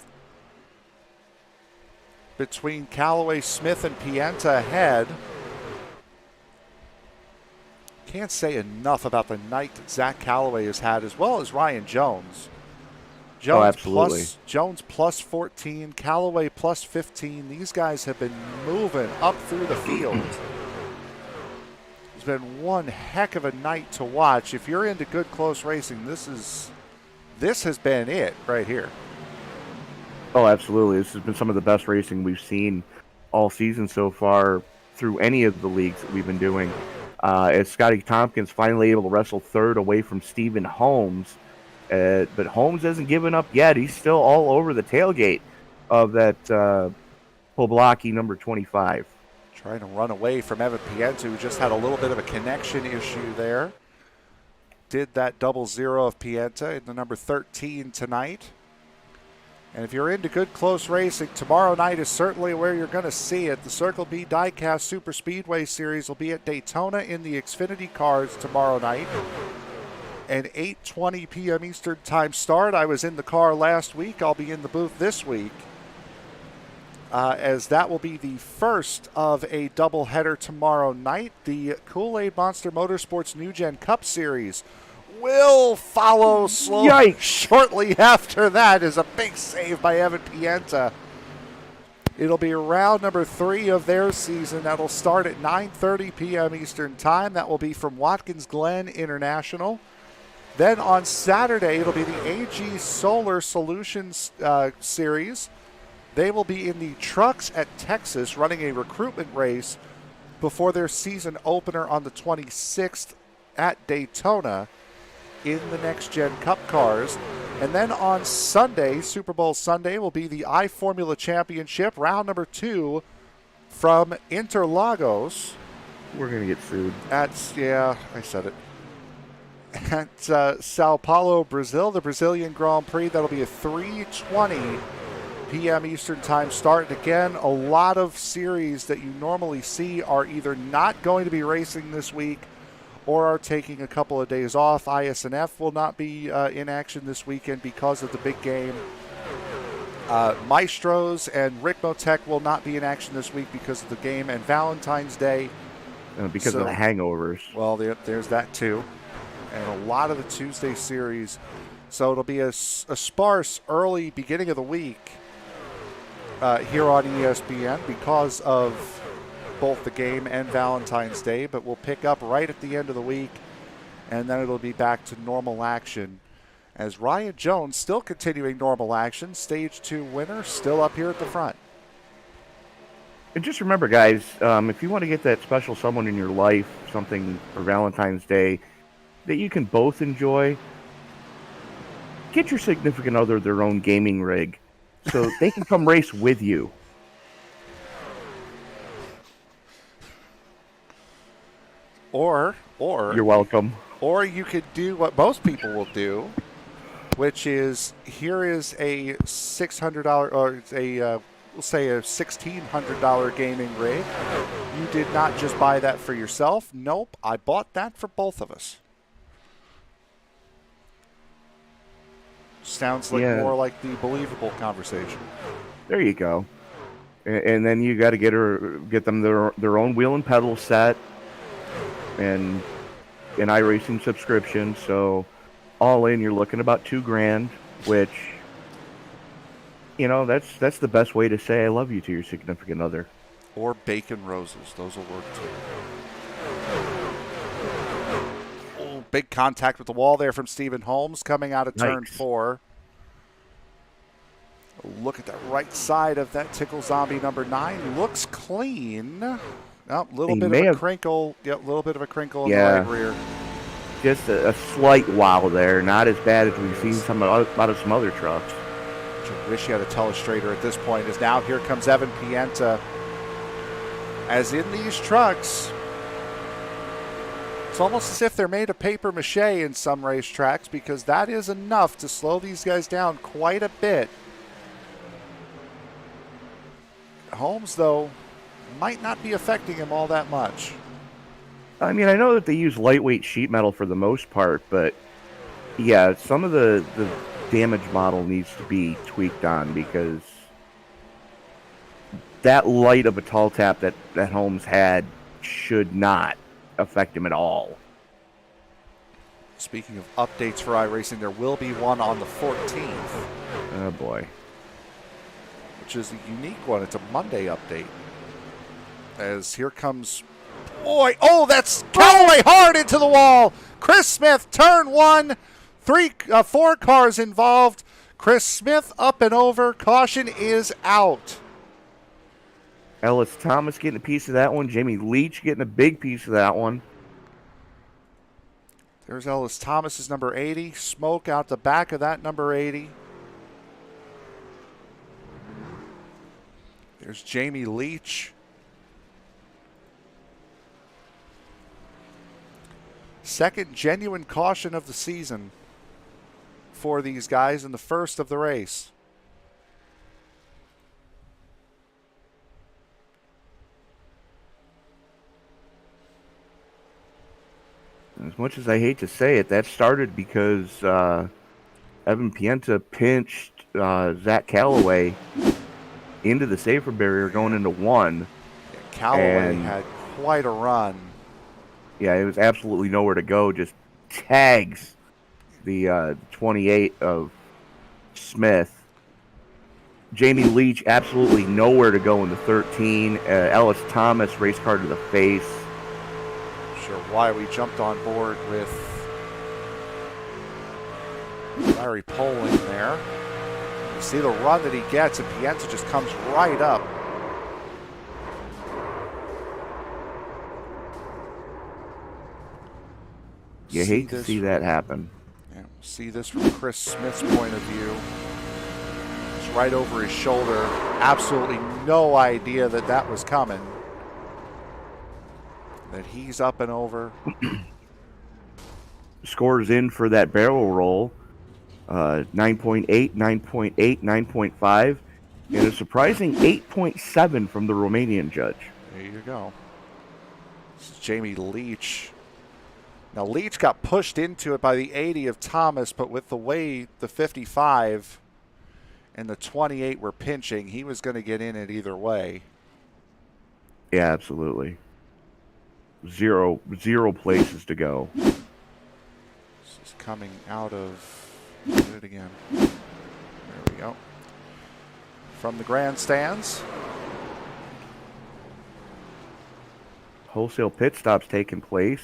Between Calloway, Smith, and Pienta ahead. Can't say enough about the night that Zach Calloway has had, as well as Ryan Jones. Absolutely. Jones plus 14, Calloway plus 15. These guys have been moving up through the field. It's been one heck of a night to watch. If you're into good close racing, this has been it right here. Oh, absolutely. This has been some of the best racing we've seen all season so far through any of the leagues that we've been doing. As Scotty Tompkins finally able to wrestle third away from Stephen Holmes. But Holmes hasn't given up yet. He's still all over the tailgate of that Poblaki number 25. Trying to run away from Evan Pienta, who just had a little bit of a connection issue there. Did that 0-0 of Pienta in the number 13 tonight. And if you're into good close racing, tomorrow night is certainly where you're going to see it. The Circle B Diecast Super Speedway Series will be at Daytona in the Xfinity cars tomorrow night. An 8:20 p.m. Eastern Time start. I was in the car last week. I'll be in the booth this week, as that will be the first of a doubleheader tomorrow night. The Kool-Aid Monster Motorsports New Gen Cup Series will follow slowly. Shortly after that is a big save by Evan Pienta. It'll be round number 3 of their season. That'll start at 9:30 p.m. Eastern Time. That will be from Watkins Glen International. Then on Saturday, it'll be the AG Solar Solutions Series. They will be in the trucks at Texas running a recruitment race before their season opener on the 26th at Daytona in the Next Gen Cup cars. And then on Sunday, Super Bowl Sunday, will be the iFormula Championship, round number 2 from Interlagos. We're going to get sued. Yeah, I said it. At Sao Paulo, Brazil, the Brazilian Grand Prix. That'll be a 3:20 p.m. Eastern Time start. And again, a lot of series that you normally see are either not going to be racing this week or are taking a couple of days off. ISNF will not be in action this weekend because of the big game. Maestros and Rick Motec will not be in action this week because of the game and Valentine's Day. Because of the hangovers. Well, there's that too. And a lot of the Tuesday series So it'll be a sparse early beginning of the week here on ESPN because of both the game and Valentine's Day, but we'll pick up right at the end of the week, and then it'll be back to normal action as Ryan Jones still continuing normal action, Stage 2 winner, still up here at the front. And just remember, guys, if you want to get that special someone in your life, something for Valentine's Day that you can both enjoy, get your significant other their own gaming rig so they can come race with you. Or you're welcome. Or you could do what most people will do, which is here is a $600 or we'll say a $1,600 gaming rig. You did not just buy that for yourself. Nope, I bought that for both of us. Sounds like more like the believable conversation. There you go. And then you got to get them their own wheel and pedal set and an iRacing subscription. So all in, you're looking about $2,000, which, that's the best way to say I love you to your significant other. Or bacon roses. Those will work too. Oh, big contact with the wall there from Stephen Holmes coming out of turn 4. Look at the right side of that Tickle Zombie number 9. Looks clean. A little bit of a crinkle. Yeah, a little bit of a crinkle in the right rear. Just a slight wow there. Not as bad as we've seen out of some other trucks. I wish you had a telestrator at this point. As now here comes Evan Pienta. As in these trucks, it's almost as if they're made of paper mache in some racetracks, because that is enough to slow these guys down quite a bit. Holmes, though, might not be affecting him all that much. I mean, I know that they use lightweight sheet metal for the most part, but yeah, some of the damage model needs to be tweaked on, because that light of a tall tap that Holmes had should not affect him at all. Speaking of updates for iRacing, there will be one on the 14th. Oh, boy. Which is a unique one. It's a Monday update. As here comes... Boy, that's Callaway hard into the wall. Chris Smith, turn 1. 4 cars involved. Chris Smith up and over. Caution is out. Ellis Thomas getting a piece of that one. Jamie Leech getting a big piece of that one. There's Ellis Thomas's number 80. Smoke out the back of that number 80. There's Jamie Leech. Second genuine caution of the season for these guys, and the first of the race. As much as I hate to say it, that started because Evan Pienta pinched Zach Callaway into the safer barrier going into 1. Yeah, Callaway had quite a run. Yeah, it was absolutely nowhere to go. Just tags the 28 of Smith. Jamie Leech absolutely nowhere to go in the 13. Ellis Thomas race car to the face. Sure why we jumped on board with Larry Poling there. You see the run that he gets, and Pienta just comes right up. You hate to see that happen. Yeah, see this from Chris Smith's point of view. It's right over his shoulder. Absolutely no idea that that was coming. That he's up and over. Scores in for that barrel roll. 9.8, 9.8, 9.5, and a surprising 8.7 from the Romanian judge. There you go. This is Jamie Leech. Now, Leech got pushed into it by the 80 of Thomas, but with the way the 55 and the 28 were pinching, he was going to get in it either way. Yeah, absolutely. Zero places to go. This is coming out of Do it again. There we go. From the grandstands. Wholesale pit stops taking place.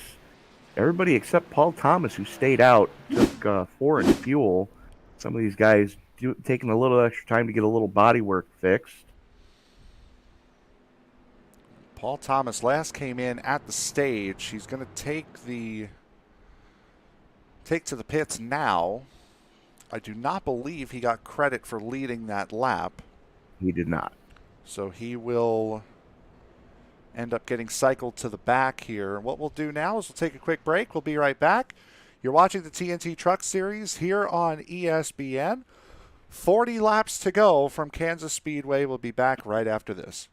Everybody except Paul Thomas, who stayed out, took 4 in fuel. Some of these guys taking a little extra time to get a little body work fixed. Paul Thomas last came in at the stage. He's going to take to the pits now. I do not believe he got credit for leading that lap. He did not. So he will end up getting cycled to the back here. What we'll do now is we'll take a quick break. We'll be right back. You're watching the TNT Truck Series here on ESBN. 40 laps to go from Kansas Speedway. We'll be back right after this.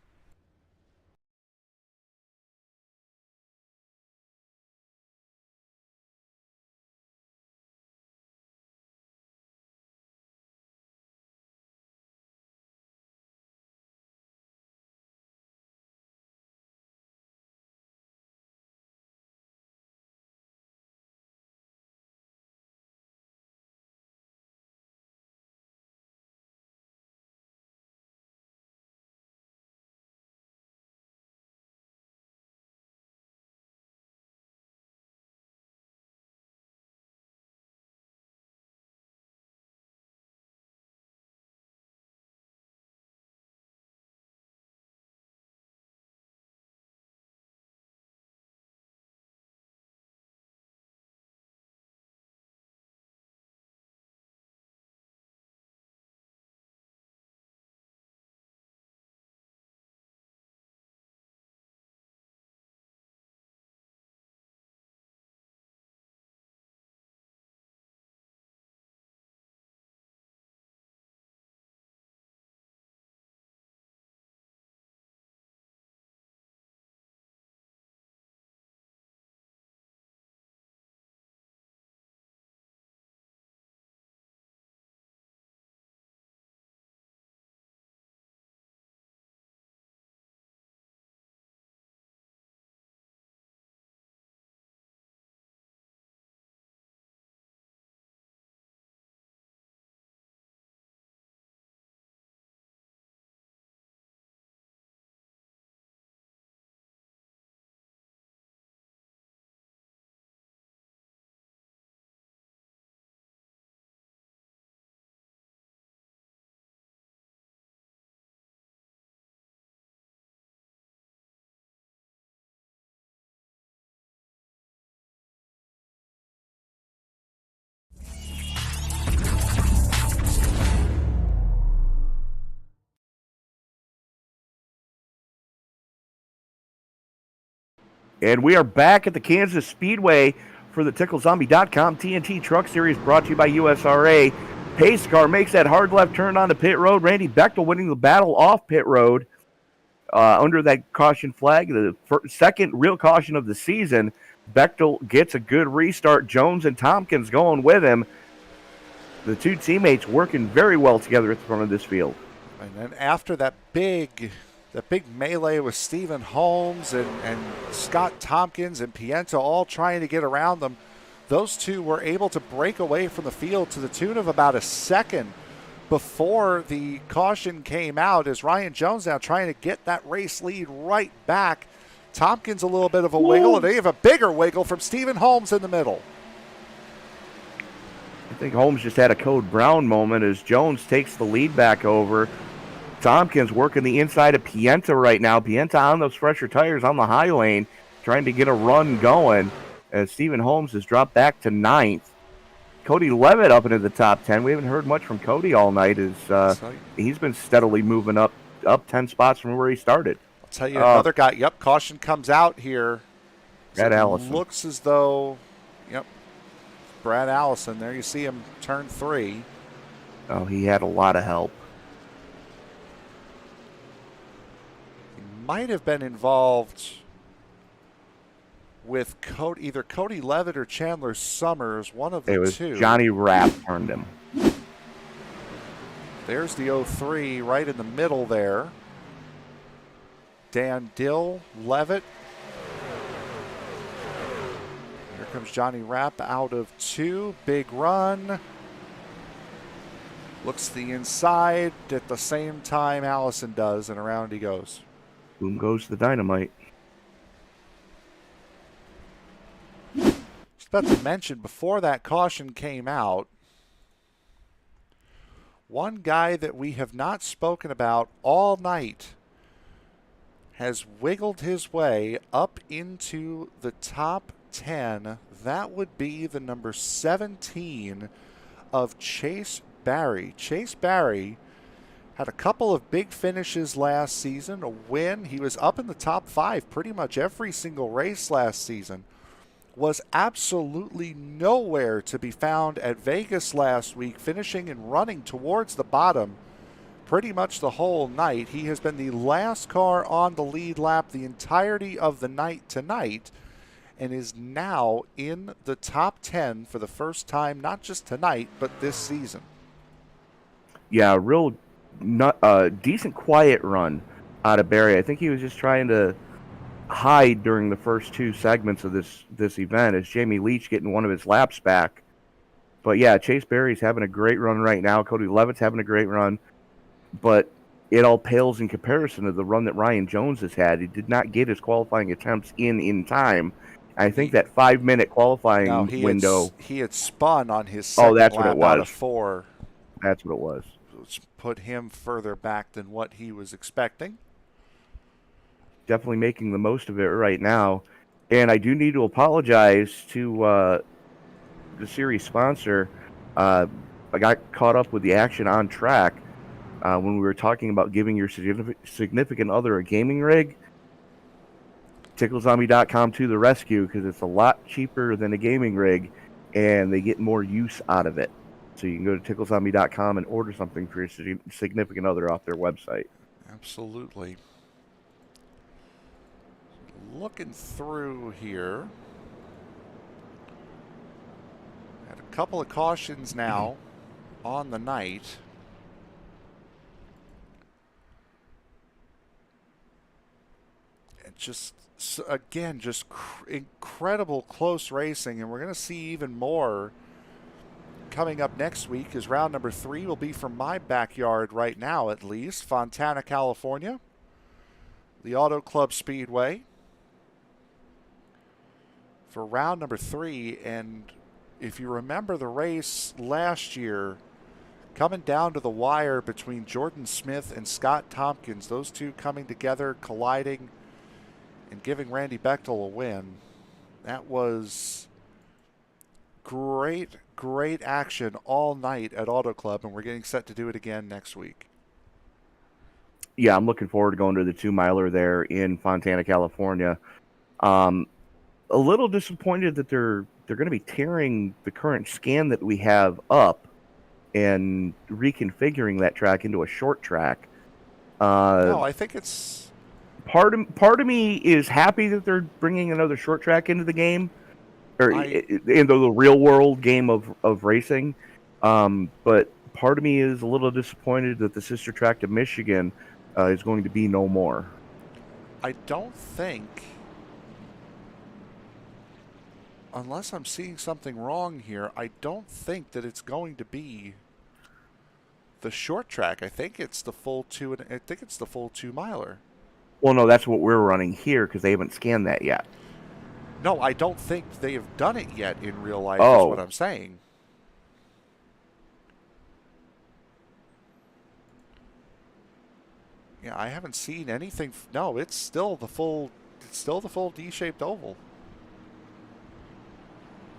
And we are back at the Kansas Speedway for the TickleZombie.com TNT Truck Series, brought to you by USRA. Pace car makes that hard left turn onto pit road. Randy Bechtel winning the battle off pit road under that caution flag. The second real caution of the season. Bechtel gets a good restart. Jones and Tompkins going with him. The two teammates working very well together at the front of this field. And then after that big melee with Stephen Holmes and Scott Tompkins and Pienta all trying to get around them, those two were able to break away from the field to the tune of about a second before the caution came out, as Ryan Jones now trying to get that race lead right back. Tompkins a little bit of a wiggle, and they have a bigger wiggle from Stephen Holmes in the middle. I think Holmes just had a Code Brown moment as Jones takes the lead back over. Tompkins working the inside of Pienta right now. Pienta on those fresher tires on the high lane, trying to get a run going, as Stephen Holmes has dropped back to 9th. Cody Levitt up into the top 10. We haven't heard much from Cody all night, as he's been steadily moving up 10 spots from where he started. I'll tell you another guy. Yep, caution comes out here. Brad Allison. Looks as though, Brad Allison. There you see him turn 3. Oh, he had a lot of help. He might have been involved with either Cody Levitt or Chandler Summers, one of the two. It was Johnny Rapp turned him. There's the 03 right in the middle there. Dan Dill, Levitt. Here comes Johnny Rapp out of 2. Big run. Looks to the inside at the same time Allison does, and around he goes. Boom goes the dynamite. Just about to mention, before that caution came out, one guy that we have not spoken about all night has wiggled his way up into the top 10. That would be the number 17 of Chase Barry. Chase Barry had a couple of big finishes last season, a win. He was up in the top 5 pretty much every single race last season. Was absolutely nowhere to be found at Vegas last week, finishing and running towards the bottom pretty much the whole night. He has been the last car on the lead lap the entirety of the night tonight, and is now in the top 10 for the first time, not just tonight, but this season. Yeah, real decent quiet run out of Barry. I think he was just trying to hide during the first 2 segments of this event as Jamie Leech getting one of his laps back. But yeah, Chase Barry's having a great run right now. Cody Levitt's having a great run. But it all pales in comparison to the run that Ryan Jones has had. He did not get his qualifying attempts in time. I think that 5-minute qualifying window. He had spun on his second lap out of 4. That's what it was. Which put him further back than what he was expecting. Definitely making the most of it right now. And I do need to apologize to the series sponsor. I got caught up with the action on track when we were talking about giving your significant other a gaming rig. TickleZombie.com to the rescue, because it's a lot cheaper than a gaming rig and they get more use out of it. So you can go to TickleZombie.com and order something for your significant other off their website. Absolutely. Looking through here. Had a couple of cautions now on the night. And just, again, just incredible close racing. And we're going to see even more coming up next week, as round number 3 will be from my backyard right now, at least, Fontana, California, the Auto Club Speedway, for round number 3. And if you remember the race last year, coming down to the wire between Jordan Smith and Scott Tompkins, those two coming together, colliding, and giving Randy Bechtel a win, that was great action all night at Auto Club, and we're getting set to do it again next week. Yeah, I'm looking forward to going to the 2-miler there in Fontana, California. A little disappointed that they're going to be tearing the current scan that we have up and reconfiguring that track into a short track. No, I think it's... Part of me is happy that they're bringing another short track into the game, or into the real world game of racing. But part of me is a little disappointed that the sister track to Michigan is going to be no more. I don't think, unless I'm seeing something wrong here, I don't think that it's going to be the short track. I think it's the full 2-miler. Well, no, that's what we're running here because they haven't scanned that yet. No, I don't think they have done it yet in real life, is what I'm saying. Yeah, I haven't seen anything. No, it's still the full D-shaped oval.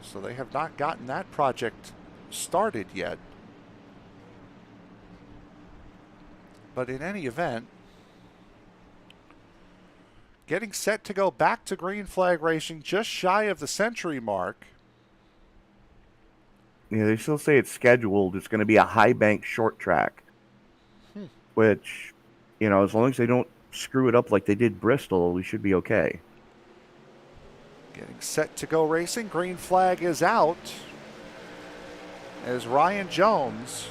So they have not gotten that project started yet. But in any event, getting set to go back to green flag racing, just shy of the century mark. Yeah, they still say it's scheduled. It's going to be a high bank short track, which, as long as they don't screw it up like they did Bristol, we should be okay. Getting set to go racing. Green flag is out as Ryan Jones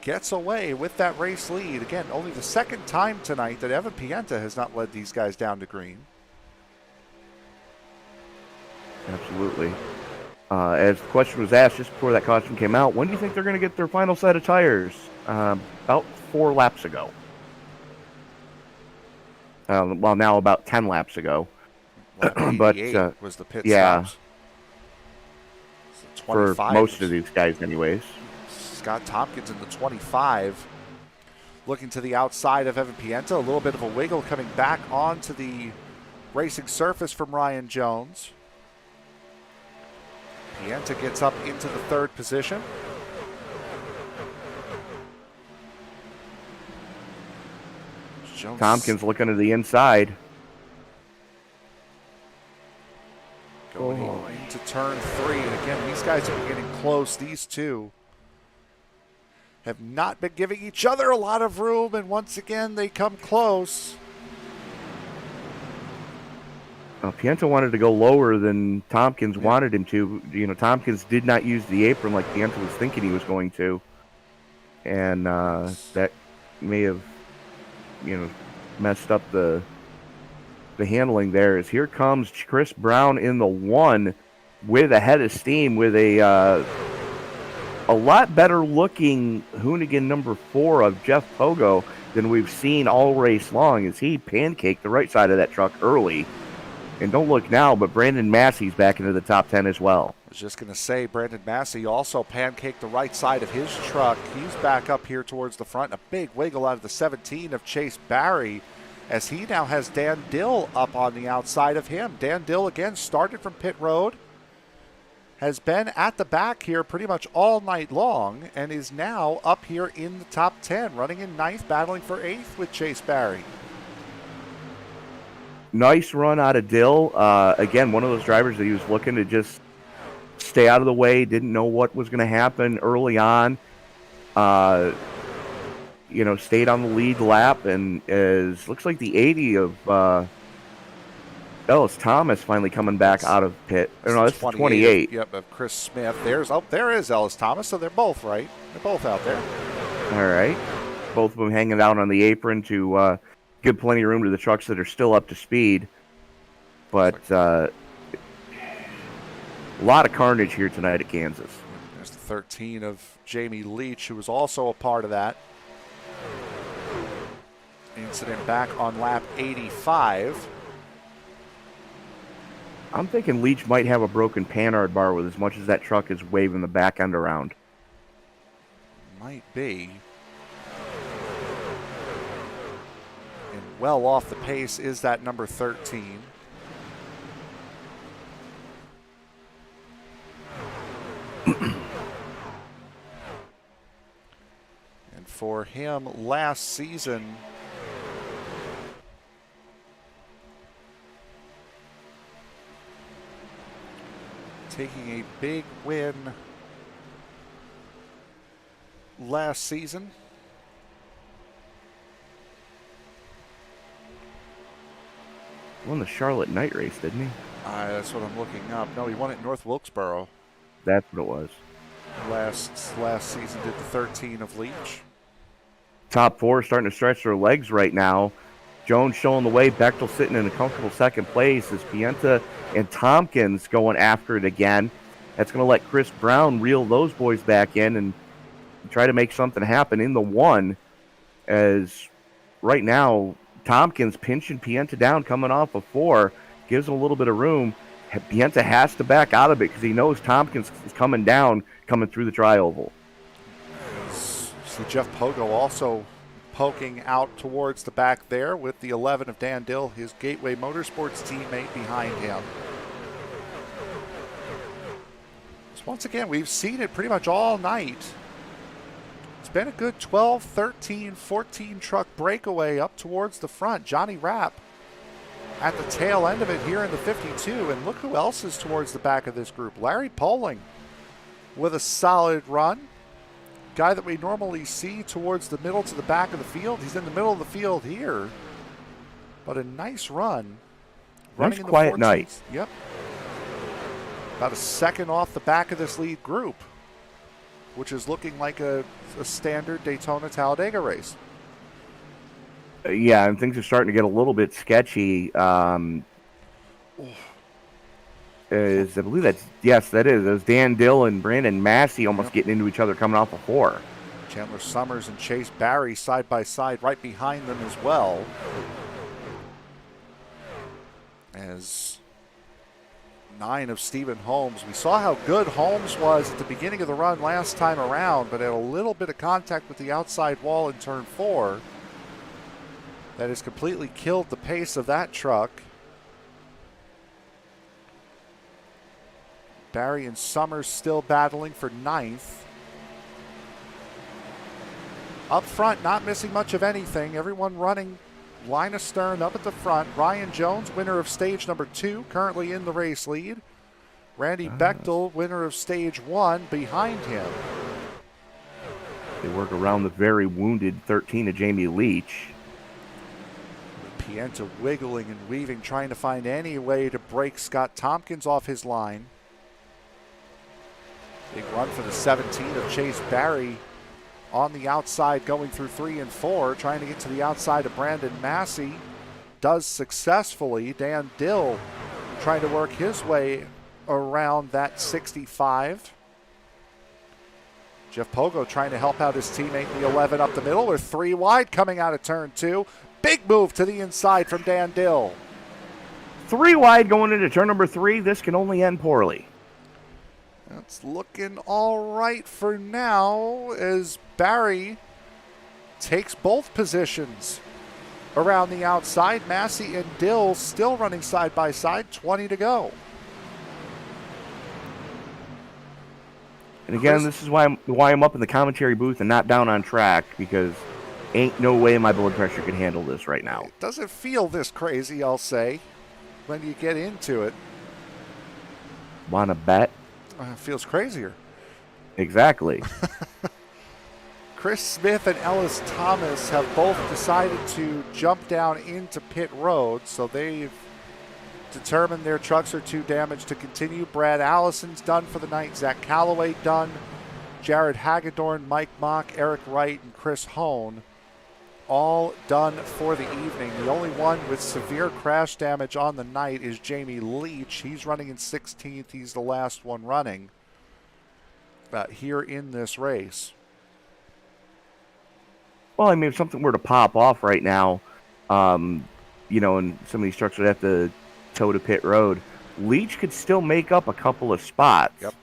gets away with that race lead. Again, only the second time tonight that Evan Pienta has not led these guys down to green. Absolutely. As the question was asked just before that caution came out, when do you think they're going to get their final set of tires? About 4 laps ago. Well, now about 10 laps ago. Lap 88 but was the pit yeah, stops. So for most of these guys, anyways. Scott Tompkins in the 25. Looking to the outside of Evan Pienta. A little bit of a wiggle coming back onto the racing surface from Ryan Jones. Pienta gets up into the 3rd position. Jones. Tompkins looking to the inside. Going into turn 3. And again, these guys are getting close. These two have not been giving each other a lot of room. And once again, they come close. Pienta wanted to go lower than Tompkins wanted him to. Tompkins did not use the apron like Pienta was thinking he was going to. And that may have, messed up the handling there. As here comes Chris Brown in the 1 with a head of steam with a lot better looking Hoonigan number 4 of Jeff Pogo than we've seen all race long, as he pancaked the right side of that truck early. And don't look now, but Brandon Massey's back into the top 10 as well. I was just going to say, Brandon Massey also pancaked the right side of his truck. He's back up here towards the front. A big wiggle out of the 17 of Chase Barry, as he now has Dan Dill up on the outside of him. Dan Dill, again, started from pit road, has been at the back here pretty much all night long, and is now up here in the top 10, running in 9th, battling for 8th with Chase Barry. Nice run out of Dill. Again, one of those drivers that he was looking to just stay out of the way, didn't know what was going to happen early on. Stayed on the lead lap, and looks like the 80 of Ellis Thomas finally coming back out of pit. No, that's 28. Yep, of Chris Smith. There is Ellis Thomas, so they're both right. They're both out there. All right. Both of them hanging out on the apron to give plenty of room to the trucks that are still up to speed. But a lot of carnage here tonight at Kansas. There's the 13 of Jamie Leech, who was also a part of that incident back on lap 85. I'm thinking Leech might have a broken Panhard bar with as much as that truck is waving the back end around. Might be. And well off the pace is that number 13. And for him last season, taking a big win last season. Won the Charlotte night race, didn't he? That's what I'm looking up. No, he won it in North Wilkesboro. That's what it was. Last season did the 13 of Leech. Top 4 starting to stretch their legs right now. Jones showing the way. Bechtel sitting in a comfortable 2nd place as Pienta and Tompkins going after it again. That's going to let Chris Brown reel those boys back in and try to make something happen in the 1, as right now Tompkins pinching Pienta down coming off of 4, gives him a little bit of room. Pienta has to back out of it because he knows Tompkins is coming down, coming through the tri-oval. So Jeff Pogo also poking out towards the back there with the 11 of Dan Dill, his Gateway Motorsports teammate, behind him. So once again, we've seen it pretty much all night. It's been a good 12, 13, 14 truck breakaway up towards the front. Johnny Rapp at the tail end of it here in the 52. And look who else is towards the back of this group. Larry Poling with a solid run. Guy that we normally see towards the middle to the back of the field. He's in the middle of the field here. But a nice run. Nice quiet night. Yep. About a second off the back of this lead group, which is looking like a standard Daytona Talladega race. Yeah, and things are starting to get a little bit sketchy. I believe that is. It was Dan Dill and Brandon Massey almost getting into each other coming off a 4. Chandler Summers and Chase Barry side by side right behind them as well. As 9 of Stephen Holmes. We saw how good Holmes was at the beginning of the run last time around, but had a little bit of contact with the outside wall in turn 4. That has completely killed the pace of that truck. Barry and Summers still battling for 9th. Up front, not missing much of anything. Everyone running line astern up at the front. Ryan Jones, winner of stage number 2, currently in the race lead. Randy Bechtel, winner of stage 1, behind him. They work around the very wounded 13 of Jamie Leech. Pienta wiggling and weaving, trying to find any way to break Scott Tompkins off his line. Big run for the 17 of Chase Barry on the outside, going through 3 and 4, trying to get to the outside of Brandon Massey. Does successfully. Dan Dill trying to work his way around that 65. Jeff Pogo trying to help out his teammate in the 11 up the middle. They're 3 wide coming out of turn 2. Big move to the inside from Dan Dill. 3 wide going into turn number 3. This can only end poorly. That's looking all right for now as Barry takes both positions around the outside. Massey and Dill still running side by side, 20 to go. And again, this is why I'm up in the commentary booth and not down on track, because ain't no way my blood pressure can handle this right now. It doesn't feel this crazy, I'll say, when you get into it. Wanna bet? Feels crazier. Exactly. Chris Smith and Ellis Thomas have both decided to jump down into pit road, so they've determined their trucks are too damaged to continue. Brad Allison's done for the night. Zach Calloway done. Jared Hagendorn, Mike Mock, Eric Wright, and Chris Hone all done for the evening. The only one with severe crash damage on the night is Jamie Leech. He's running in 16th. He's the last one running here in this race. Well, I mean, if something were to pop off right now, and some of these trucks would have to tow to pit road, Leech could still make up a couple of spots. Yep.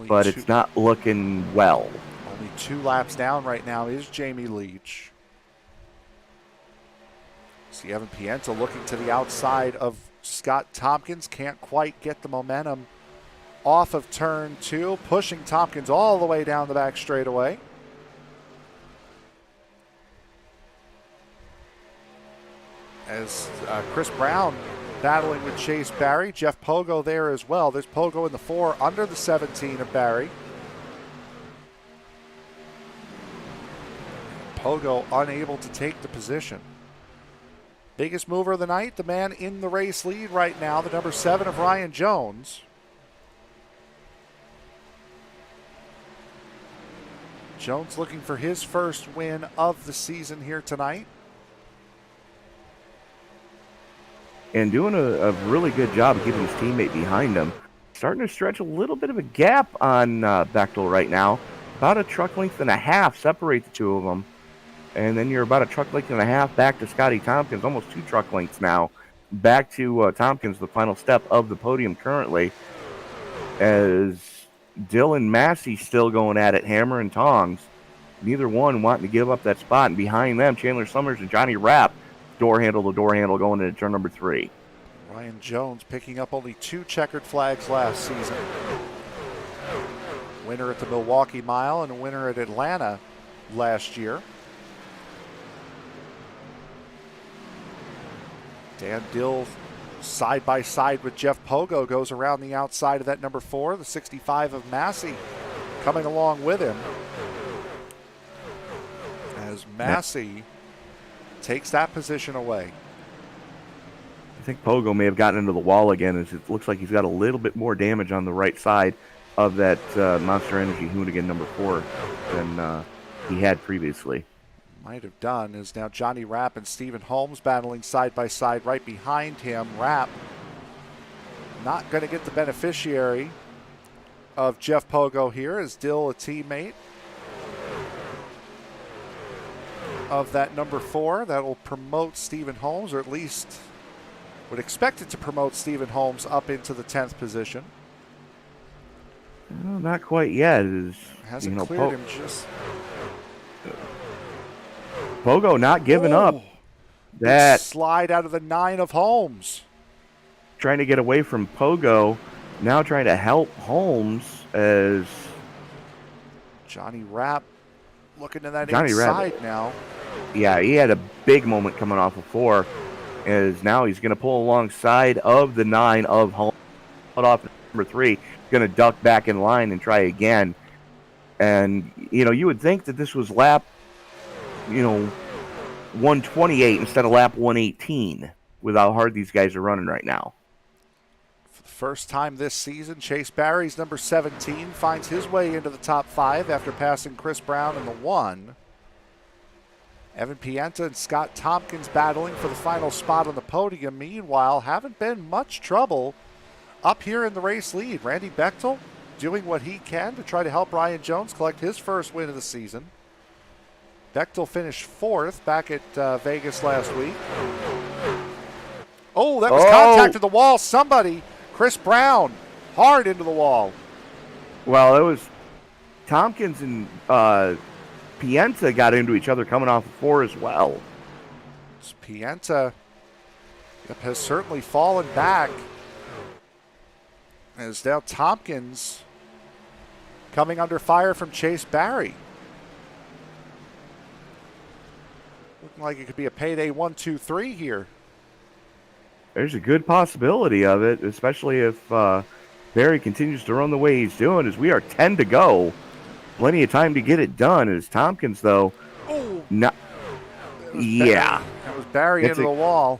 But it's not looking well. Only 2 laps down right now is Jamie Leech. See Evan Pienta looking to the outside of Scott Tompkins. Can't quite get the momentum off of turn 2. Pushing Tompkins all the way down the back straightaway. As Chris Brown battling with Chase Barry. Jeff Pogo there as well. There's Pogo in the 4 under the 17 of Barry. Pogo unable to take the position. Biggest mover of the night, the man in the race lead right now, the number 7 of Ryan Jones. Jones looking for his first win of the season here tonight. And doing a really good job of keeping his teammate behind him. Starting to stretch a little bit of a gap on Bechtel right now. About a truck length and a half separate the two of them. And then you're about a truck length and a half back to Scotty Tompkins, almost 2 truck lengths now. Back to Tompkins, the final step of the podium currently. As Dylan Massey still going at it, hammer and tongs. Neither one wanting to give up that spot. And behind them, Chandler Summers and Johnny Rapp, door handle to door handle going into turn number 3. Ryan Jones picking up only 2 checkered flags last season. Winner at the Milwaukee Mile and a winner at Atlanta last year. Dan Dill side by side with Jeff Pogo goes around the outside of that number 4, the 65 of Massey coming along with him. As Massey takes that position away. I think Pogo may have gotten into the wall again, as it looks like he's got a little bit more damage on the right side of that Monster Energy Hoonigan number 4 than he had previously. Might have done. Is now Johnny Rapp and Stephen Holmes battling side by side right behind him. Rapp not going to get the beneficiary of Jeff Pogo here, as Dill, a teammate of that number 4. That'll promote Stephen Holmes, or at least would expect it to promote Stephen Holmes up into the 10th position. Well, not quite yet. Hasn't cleared him just. Pogo not giving up. That slide out of the 9 of Holmes. Trying to get away from Pogo. Now trying to help Holmes as Johnny Rapp looking to that Johnny inside Rapp. now. Yeah, he had a big moment coming off of 4. As now he's going to pull alongside of the 9 of Holmes. Cut off number 3. Going to duck back in line and try again. And, you would think that this was lap, 128 instead of lap 118 with how hard these guys are running right now. For the first time this season, Chase Barry's number 17 finds his way into the top 5 after passing Chris Brown in the 1. Evan Pienta and Scott Tompkins battling for the final spot on the podium. Meanwhile, haven't been much trouble up here in the race lead. Randy Bechtel doing what he can to try to help Ryan Jones collect his first win of the season. Bechtel finished 4th back at Vegas last week. Oh, that was contact to the wall. Somebody, Chris Brown, hard into the wall. Well, it was Tompkins and Pienta got into each other coming off of 4 as well. Pienta has certainly fallen back. As now Tompkins coming under fire from Chase Barry. Looking like it could be a payday 1-2-3 here. There's a good possibility of it, especially if Barry continues to run the way he's doing, as we are 10 to go. Plenty of time to get it done. As Tompkins, though, That was Barry into the wall.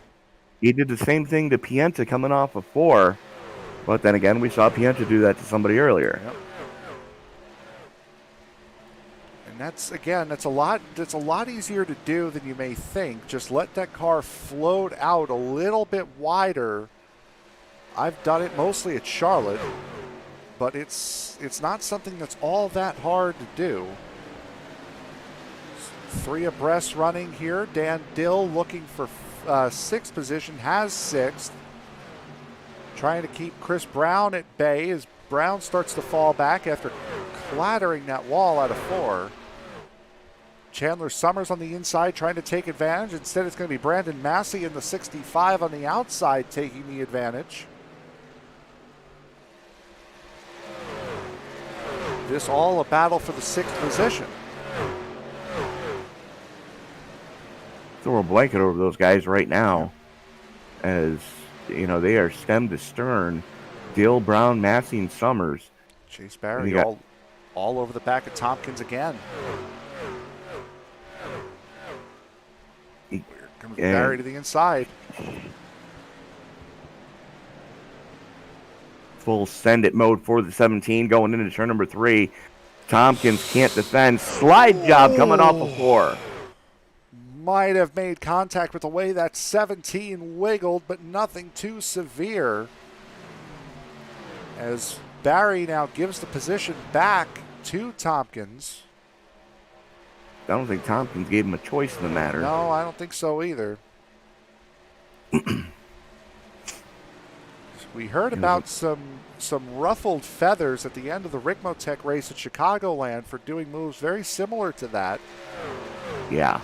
He did the same thing to Pienta coming off of 4. But then again, we saw Pienta do that to somebody earlier. Yep. And that's a lot easier to do than you may think. Just let that car float out a little bit wider. I've done it mostly at Charlotte, but it's not something that's all that hard to do. 3 abreast running here. Dan Dill looking for 6th position, has 6th. Trying to keep Chris Brown at bay as Brown starts to fall back after clattering that wall out of 4. Chandler Summers on the inside trying to take advantage. Instead, it's going to be Brandon Massey in the 65 on the outside taking the advantage. This all a battle for the 6th position. Throw a blanket over those guys right now, as they are stem to stern. Dill, Brown, Massey, and Summers. Chase Barry all over the back of Tompkins again. Here comes Barry to the inside. Full send it mode for the 17 going into turn number 3. Tompkins can't defend. Slide job coming off of 4. Might have made contact with the way that 17 wiggled, but nothing too severe. As Barry now gives the position back to Tompkins. I don't think Tompkins gave him a choice in the matter. No, I don't think so either. We heard about some ruffled feathers at the end of the Rick Motec race at Chicagoland for doing moves very similar to that. Yeah.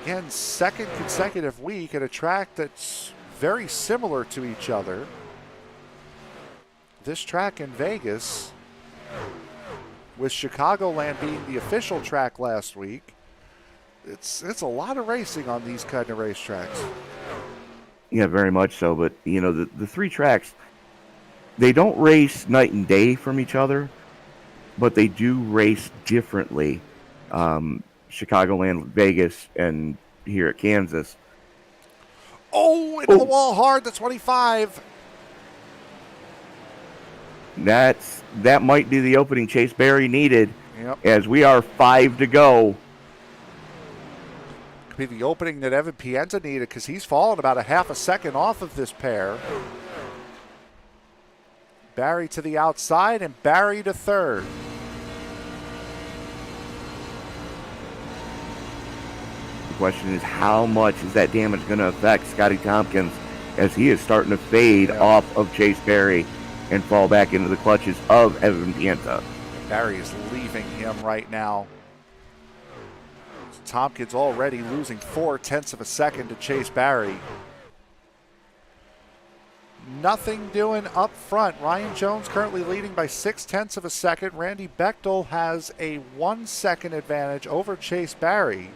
Again, 2nd consecutive week at a track that's very similar to each other. This track in Vegas, with Chicagoland being the official track last week, it's a lot of racing on these kind of racetracks. Yeah, very much so. But, the 3 tracks, they don't race night and day from each other, but they do race differently. Chicagoland, Vegas, and here at Kansas. Oh, into the wall hard, the 25. That might be the opening Chase Barry needed. Yep. As we are 5 to go. Could be the opening that Evan Pienta needed, because he's fallen about a half a second off of this pair. Barry to the outside and Barry to third. The question is, how much is that damage going to affect Scotty Tompkins as he is starting to fade off of Chase Barry and fall back into the clutches of Evan Pienta. Barry is leaving him right now. Tompkins already losing 0.4 of a second to Chase Barry. Nothing doing up front. Ryan Jones currently leading by 0.6 of a second. Randy Bechtel has a 1 second advantage over Chase Barry.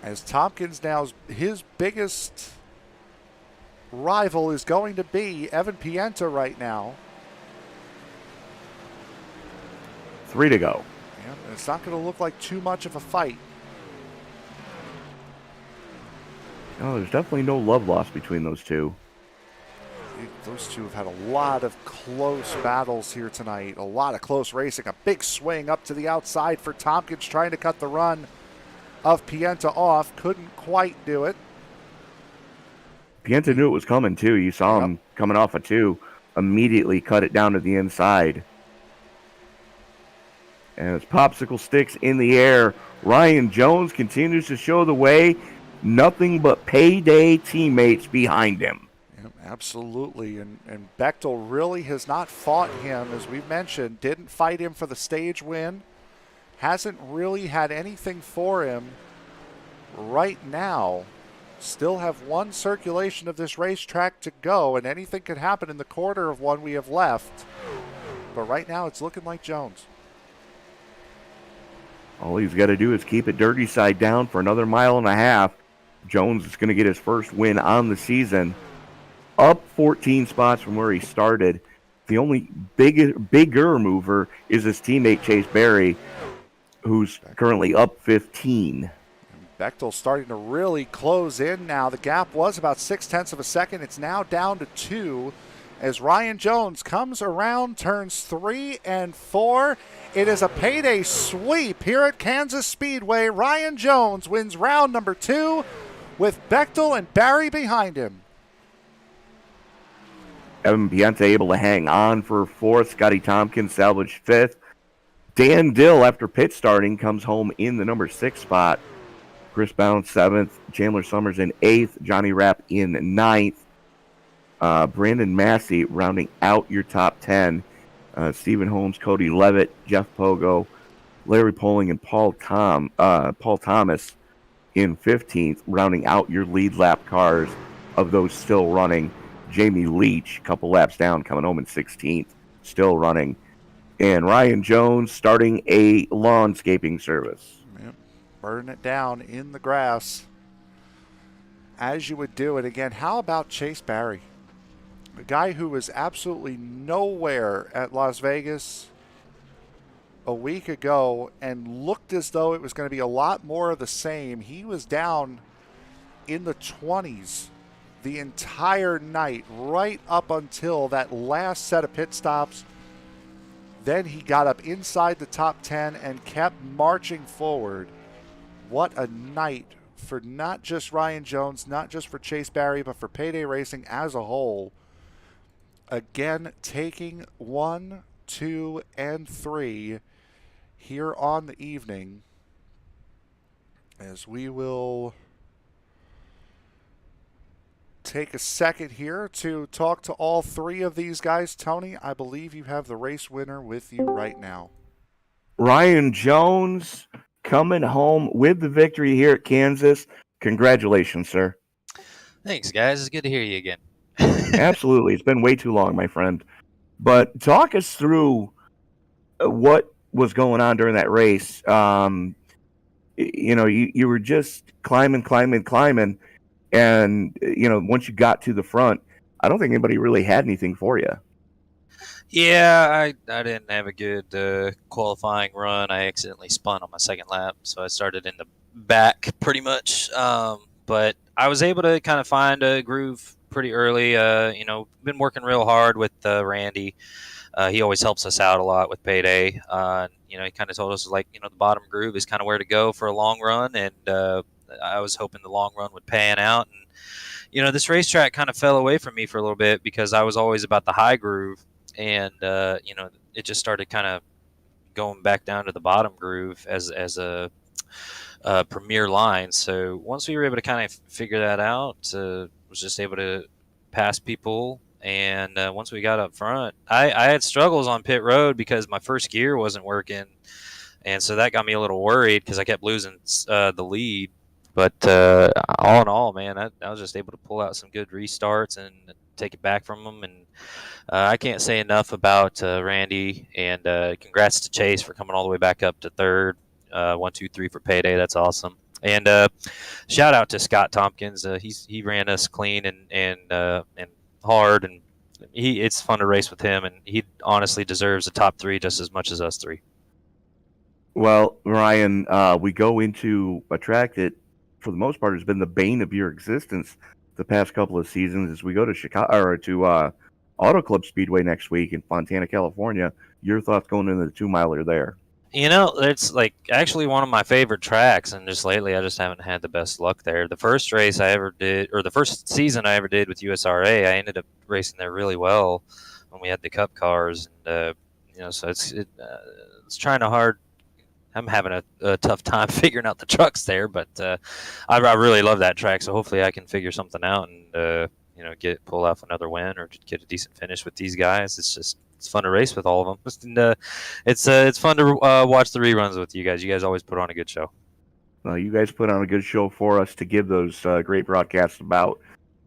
As Tompkins now, his biggest rival is going to be Evan Pienta right now. 3 to go. Yeah, it's not going to look like too much of a fight. No, there's definitely no love lost between those two. Those two have had a lot of close battles here tonight. A lot of close racing. A big swing up to the outside for Tompkins trying to cut the run of Pienta off. Couldn't quite do it. Pienta knew it was coming too. You saw him coming off a 2. Immediately cut it down to the inside. And it's popsicle sticks in the air. Ryan Jones continues to show the way. Nothing but payday teammates behind him. Yep, absolutely. And Bechtel really has not fought him, as we've mentioned. Didn't fight him for the stage win. Hasn't really had anything for him right now. Still have one circulation of this racetrack to go, and anything could happen in the quarter of one we have left. But right now it's looking like Jones. All he's got to do is keep it dirty side down for another 1.5 miles. Jones is going to get his first win on the season. Up 14 spots from where he started. The only bigger mover is his teammate Chase Barry, who's currently up 15. Bechtel starting to really close in now. The gap was about 0.6 of a second. It's now down to 2 as Ryan Jones comes around turns 3 and 4. It is a payday sweep here at Kansas Speedway. Ryan Jones wins round number 2 with Bechtel and Barry behind him. Evan Pienta able to hang on for 4th. Scotty Tompkins salvaged 5th. Dan Dill, after pit starting, comes home in the number 6 spot. Chris Bounds 7th. Chandler Summers in 8th. Johnny Rapp in 9th. Brandon Massey rounding out your top 10. Stephen Holmes, Cody Levitt, Jeff Pogo, Larry Poling, and Paul Thomas in 15th, rounding out your lead lap cars of those still running. Jamie Leech, a couple laps down, coming home in 16th, still running. And Ryan Jones starting a lawnscaping service. Yep. Burn it down in the grass as you would do it. Again, how about Chase Barry? A guy who was absolutely nowhere at Las Vegas a week ago and looked as though it was going to be a lot more of the same. He was down in the 20s the entire night, right up until that last set of pit stops. Then he got up inside the top 10 and kept marching forward. What a night for not just Ryan Jones, not just for Chase Barry, but for Payday Racing as a whole. Again, taking 1, 2, and 3 here on the evening, as we will take a second here to talk to all 3 of these guys. Tony, I believe you have the race winner with you right now. Ryan Jones coming home with the victory here at Kansas. Congratulations, sir. Thanks, guys. It's good to hear you again. Absolutely. It's been way too long, my friend. But talk us through what was going on during that race. You were just climbing. And, once you got to the front, I don't think anybody really had anything for you. Yeah, I didn't have a good qualifying run. I accidentally spun on my second lap, so I started in the back pretty much. But I was able to kind of find a groove pretty early. Been working real hard with Randy. He always helps us out a lot with Payday. He kind of told us, the bottom groove is kind of where to go for a long run, and I was hoping the long run would pan out. And this racetrack kind of fell away from me for a little bit because I was always about the high groove, and it just started kind of going back down to the bottom groove as a premier line. So once we were able to kind of figure that out, was just able to pass people. And once we got up front, I had struggles on pit road because my first gear wasn't working, and so that got me a little worried because I kept losing the lead. But all in all, man, I was just able to pull out some good restarts and take it back from them. And I can't say enough about Randy, and congrats to Chase for coming all the way back up to third. 1, 2, 3 for payday. That's awesome. And shout out to Scott Tompkins. He ran us clean and hard, and it's fun to race with him. And he honestly deserves a top 3 just as much as us 3. Well, Ryan, we go into a track that, for the most part, has been the bane of your existence the past couple of seasons. As we go to Chicago or to Auto Club Speedway next week in Fontana, California, your thoughts going into the 2-miler there? It's like actually one of my favorite tracks, and just lately I just haven't had the best luck there. The first race I ever did, or the first season I ever did with USRA, I ended up racing there really well when we had the Cup cars, and so it's trying to hard. I'm having a tough time figuring out the trucks there, but I really love that track. So hopefully I can figure something out and pull off another win or get a decent finish with these guys. It's fun to race with all of them. And, it's fun to watch the reruns with you guys. You guys always put on a good show. Well, you guys put on a good show for us to give those great broadcasts about.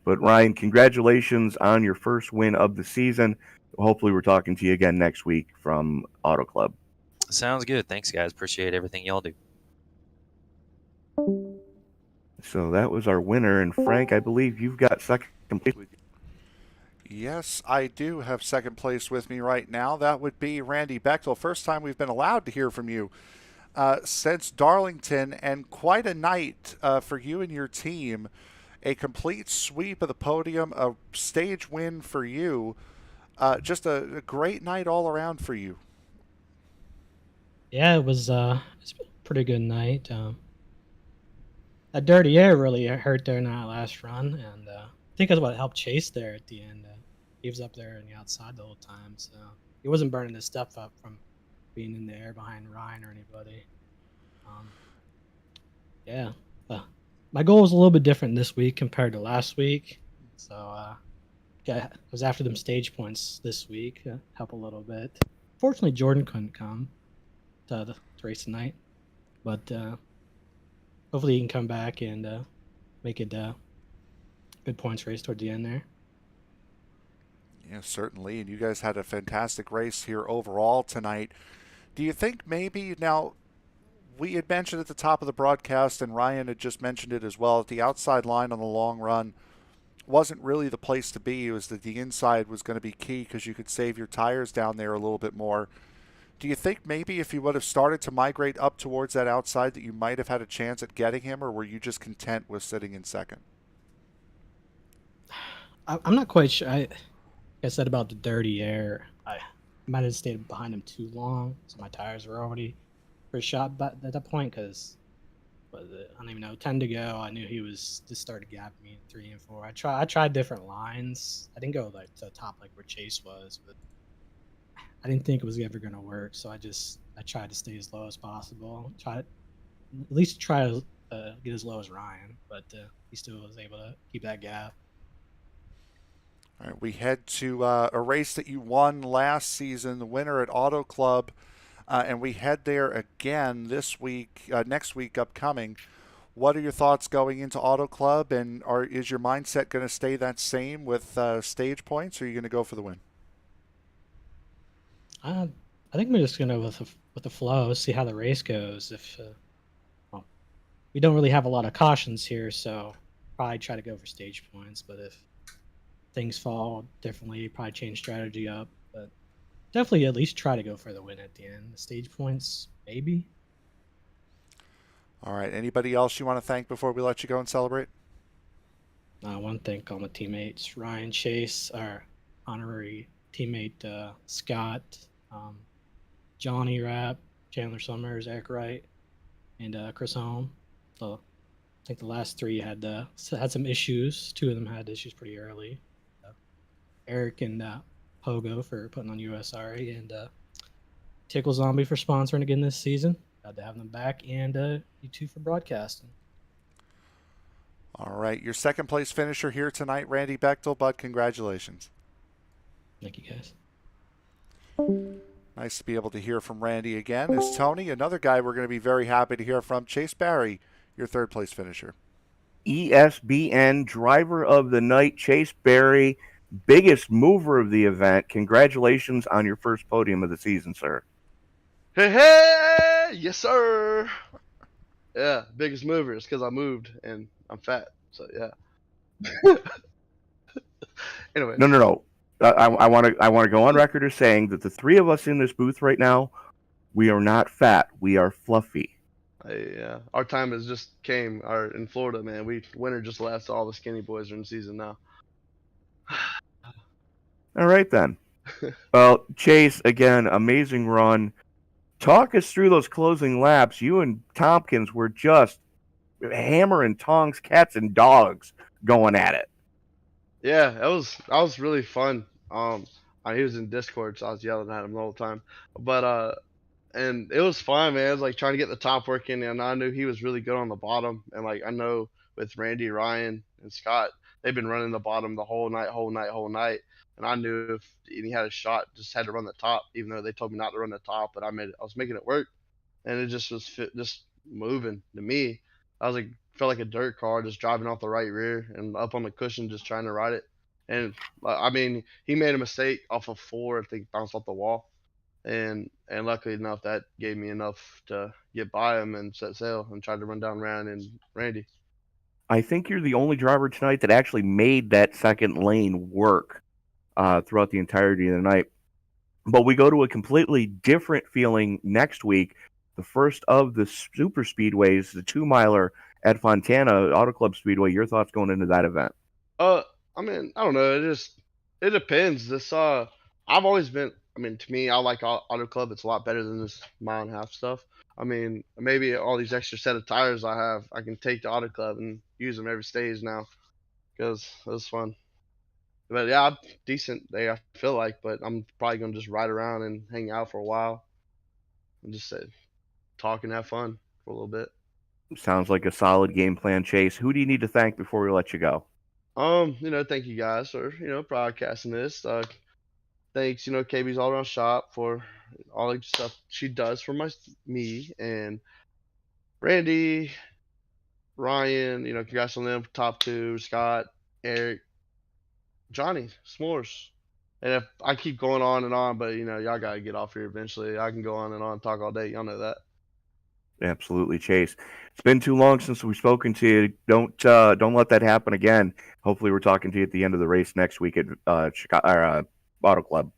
But Ryan, congratulations on your first win of the season. Hopefully we're talking to you again next week from Auto Club. Sounds good. Thanks, guys. Appreciate everything y'all do. So that was our winner. And Frank, I believe you've got second place with you. Yes, I do have second place with me right now. That would be Randy Bechtel. First time we've been allowed to hear from you since Darlington, and quite a night for you and your team. A complete sweep of the podium, a stage win for you. Just a great night all around for you. Yeah, it's a pretty good night. That dirty air really hurt there in that last run, and I think that's what helped Chase there at the end. He was up there on the outside the whole time, so he wasn't burning his stuff up from being in the air behind Ryan or anybody. My goal was a little bit different this week compared to last week, so I was after them stage points this week, help a little bit. Fortunately, Jordan couldn't come to race tonight, but hopefully he can come back and make it a good points race toward the end there. Yeah, certainly. And you guys had a fantastic race here overall tonight. Do you think maybe now, we had mentioned at the top of the broadcast, and Ryan had just mentioned it as well, that the outside line on the long run wasn't really the place to be. It was that the inside was going to be key because you could save your tires down there a little bit more. Do you think maybe if you would have started to migrate up towards that outside that you might have had a chance at getting him, or were you just content with sitting in second? I'm not quite sure. Like I said about the dirty air, I might have stayed behind him too long, so my tires were already pretty shot at that point because, I don't even know, 10 to go. I knew he was just started gapping me in 3 and 4. I tried different lines. I didn't go like to the top like where Chase was, but I didn't think it was ever going to work, so I tried to stay as low as possible. At least try to get as low as Ryan, but he still was able to keep that gap. All right, we head to a race that you won last season, the winner at Auto Club, and we head there again this week, next week upcoming. What are your thoughts going into Auto Club, and is your mindset going to stay that same with stage points, or are you going to go for the win? I think we're just going to go with the flow, see how the race goes. We don't really have a lot of cautions here, so probably try to go for stage points, but if things fall differently, probably change strategy up, but definitely at least try to go for the win at the end. The stage points, maybe. All right. Anybody else you want to thank before we let you go and celebrate? I want to thank all my teammates, Ryan, Chase, our honorary teammate, Scott, Johnny Rapp, Chandler Summers, Eric Wright, and Chris Holmes. So think the last three had some issues. Two of them had issues pretty early. Eric and Pogo for putting on USRA, and Tickle Zombie for sponsoring again this season. Glad to have them back, and you two for broadcasting. All right, your second place finisher here tonight, Randy Bechtel. Bud, congratulations. Thank you, guys. Nice to be able to hear from Randy again. Is Tony, another guy we're going to be very happy to hear from. Chase Barry, your third place finisher. ESBN Driver of the Night, Chase Barry, biggest mover of the event. Congratulations on your first podium of the season, sir. Hey, yes, sir. Yeah, biggest mover is because I moved and I'm fat. So yeah. Anyway. No. I want to go on record as saying that the three of us in this booth right now, we are not fat. We are fluffy. Yeah, our time has just came. In Florida, man, winter just lasts. All the skinny boys are in season now. All right then. Well, Chase, again, amazing run. Talk us through those closing laps. You and Tompkins were just hammer and tongs, cats and dogs going at it. Yeah, that was really fun. He was in Discord, so I was yelling at him the whole time. But and it was fun, man. It was like trying to get the top working, and I knew he was really good on the bottom. And like I know with Randy, Ryan, and Scott, they've been running the bottom the whole night. And I knew if he had a shot, just had to run the top, even though they told me not to run the top. But I was making it work, and it just was just moving to me. I was like felt like a dirt car just driving off the right rear and up on the cushion, just trying to ride it. And I mean, he made a mistake off of 4, I think, bounced off the wall, and luckily enough that gave me enough to get by him and set sail and tried to run down Ryan and Randy. I think you're the only driver tonight that actually made that second lane work throughout the entirety of the night. But we go to a completely different feeling next week. The first of the super speedways, the 2-miler at Fontana Auto Club Speedway. Your thoughts going into that event? I mean, I don't know. It depends. I've always been. I mean, to me, I like Auto Club. It's a lot better than this mile and a half stuff. I mean, maybe all these extra set of tires I have, I can take to Auto Club and use them every stage now, because it was fun. But yeah, decent day I feel like. But I'm probably gonna just ride around and hang out for a while, and just talk and have fun for a little bit. Sounds like a solid game plan, Chase. Who do you need to thank before we let you go? Thank you guys for, broadcasting this. Thanks, KB's All Around Shop for all the stuff she does for me and Randy, Ryan, congrats on them, top 2, Scott, Eric, Johnny, S'mores. And if I keep going on and on, but y'all gotta get off here eventually. I can go on and on, talk all day. Y'all know that. Absolutely, Chase. It's been too long since we've spoken to you. Don't let that happen again. Hopefully, we're talking to you at the end of the race next week at Chicago Auto Club.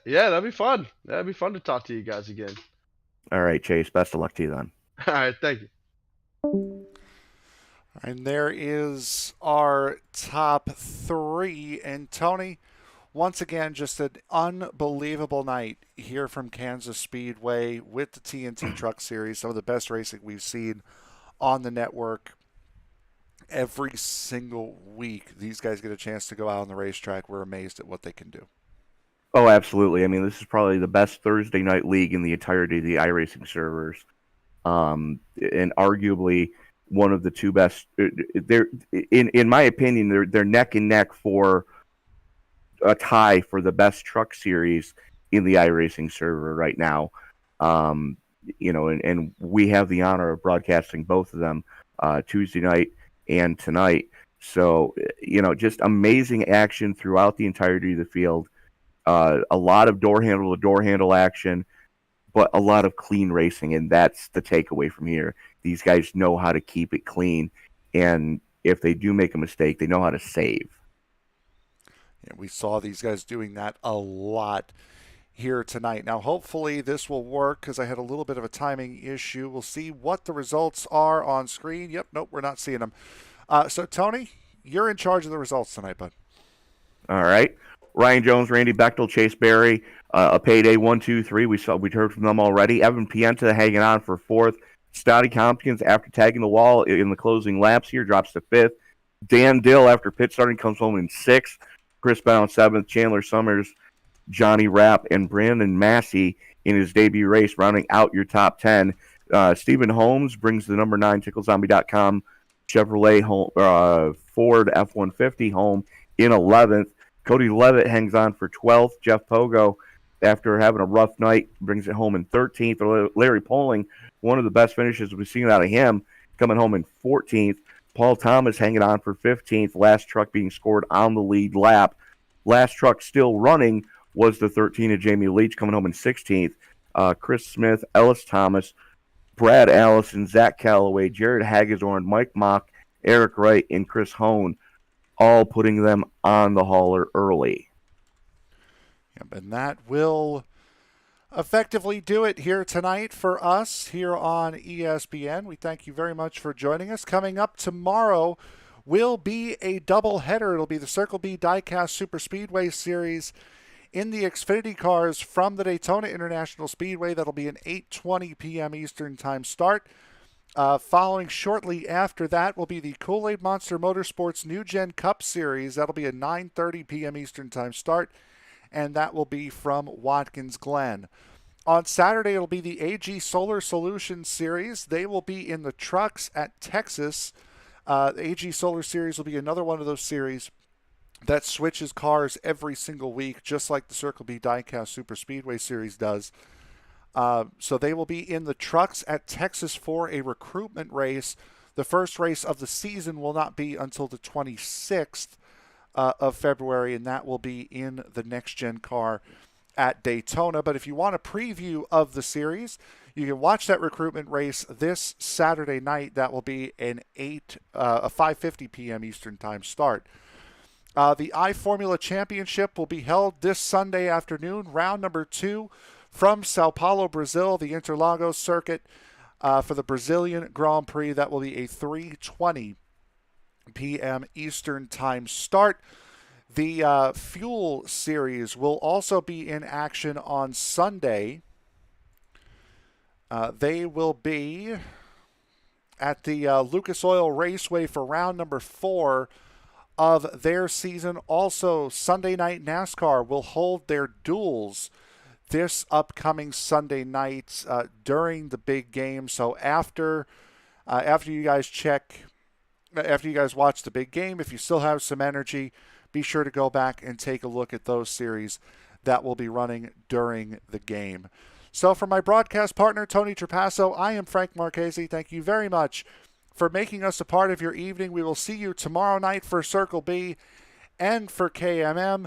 Yeah, that'd be fun. That'd be fun to talk to you guys again. All right, Chase. Best of luck to you then. All right, thank you. And there is our top 3. And Tony, once again, just an unbelievable night here from Kansas Speedway with the TNT Truck Series. Some of the best racing we've seen on the network. Every single week, these guys get a chance to go out on the racetrack. We're amazed at what they can do. Oh, absolutely. I mean, this is probably the best Thursday night league in the entirety of the iRacing servers. And arguably one of the two best. They're, in my opinion, they're neck and neck for a tie for the best truck series in the iRacing server right now. And we have the honor of broadcasting both of them Tuesday night and tonight. So, just amazing action throughout the entirety of the field. A lot of door handle to door handle action, but a lot of clean racing. And that's the takeaway from here. These guys know how to keep it clean. And if they do make a mistake, they know how to save. And we saw these guys doing that a lot here tonight. Now, hopefully this will work because I had a little bit of a timing issue. We'll see what the results are on screen. Yep, nope, we're not seeing them. So, Tony, you're in charge of the results tonight, bud. All right. Ryan Jones, Randy Bechtel, Chase Barry, a payday 1, 2, 3. We heard from them already. Evan Pienta hanging on for 4th. Scotty Compkins, after tagging the wall in the closing laps here, drops to 5th. Dan Dill, after pit starting, comes home in 6th. Chris Bound 7th. Chandler Summers, Johnny Rapp, and Brandon Massey in his debut race, rounding out your top 10. Stephen Holmes brings the number 9 TickleZombie.com Chevrolet Ford F-150 home in 11th. Cody Levitt hangs on for 12th. Jeff Pogo, after having a rough night, brings it home in 13th. Larry Poling, one of the best finishes we've seen out of him, coming home in 14th. Paul Thomas hanging on for 15th. Last truck being scored on the lead lap. Last truck still running was the 13 of Jamie Leech, coming home in 16th. Chris Smith, Ellis Thomas, Brad Allison, Zach Calloway, Jared Hagendorn, Mike Mock, Eric Wright, and Chris Hone, all putting them on the hauler early. Yep, and that will effectively do it here tonight for us here on ESPN. We thank you very much for joining us. Coming up tomorrow will be a doubleheader. It'll be the Circle B Diecast Super Speedway Series in the Xfinity cars from the Daytona International Speedway. That'll be an 8:20 p.m. Eastern Time start. Following shortly after that will be the Kool-Aid Monster Motorsports New Gen Cup Series. That'll be a 9:30 p.m. Eastern Time start, and that will be from Watkins Glen. On Saturday, it'll be the AG Solar Solutions Series. They will be in the trucks at Texas. The AG Solar Series will be another one of those series that switches cars every single week, just like the Circle B Diecast Super Speedway Series does. So they will be in the trucks at Texas for a recruitment race. The first race of the season will not be until the 26th of February, and that will be in the next-gen car at Daytona. But if you want a preview of the series, you can watch that recruitment race this Saturday night. That will be a 5:50 p.m. Eastern Time start. The iFormula Championship will be held this Sunday afternoon, round number 2 from Sao Paulo, Brazil, the Interlagos circuit for the Brazilian Grand Prix. That will be a 3:20 p.m. Eastern Time start. The Fuel Series will also be in action on Sunday. They will be at the Lucas Oil Raceway for round number 4 of their season. Also, Sunday Night NASCAR will hold their duels this upcoming Sunday night during the big game. So after you guys watch the big game, if you still have some energy, be sure to go back and take a look at those series that will be running during the game. So for my broadcast partner, Tony Trapasso, I am Frank Marchese. Thank you very much for making us a part of your evening. We will see you tomorrow night for Circle B and for KMM,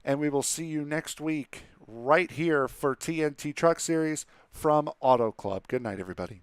and we will see you next week right here for TNT Truck Series from Auto Club. Good night, everybody.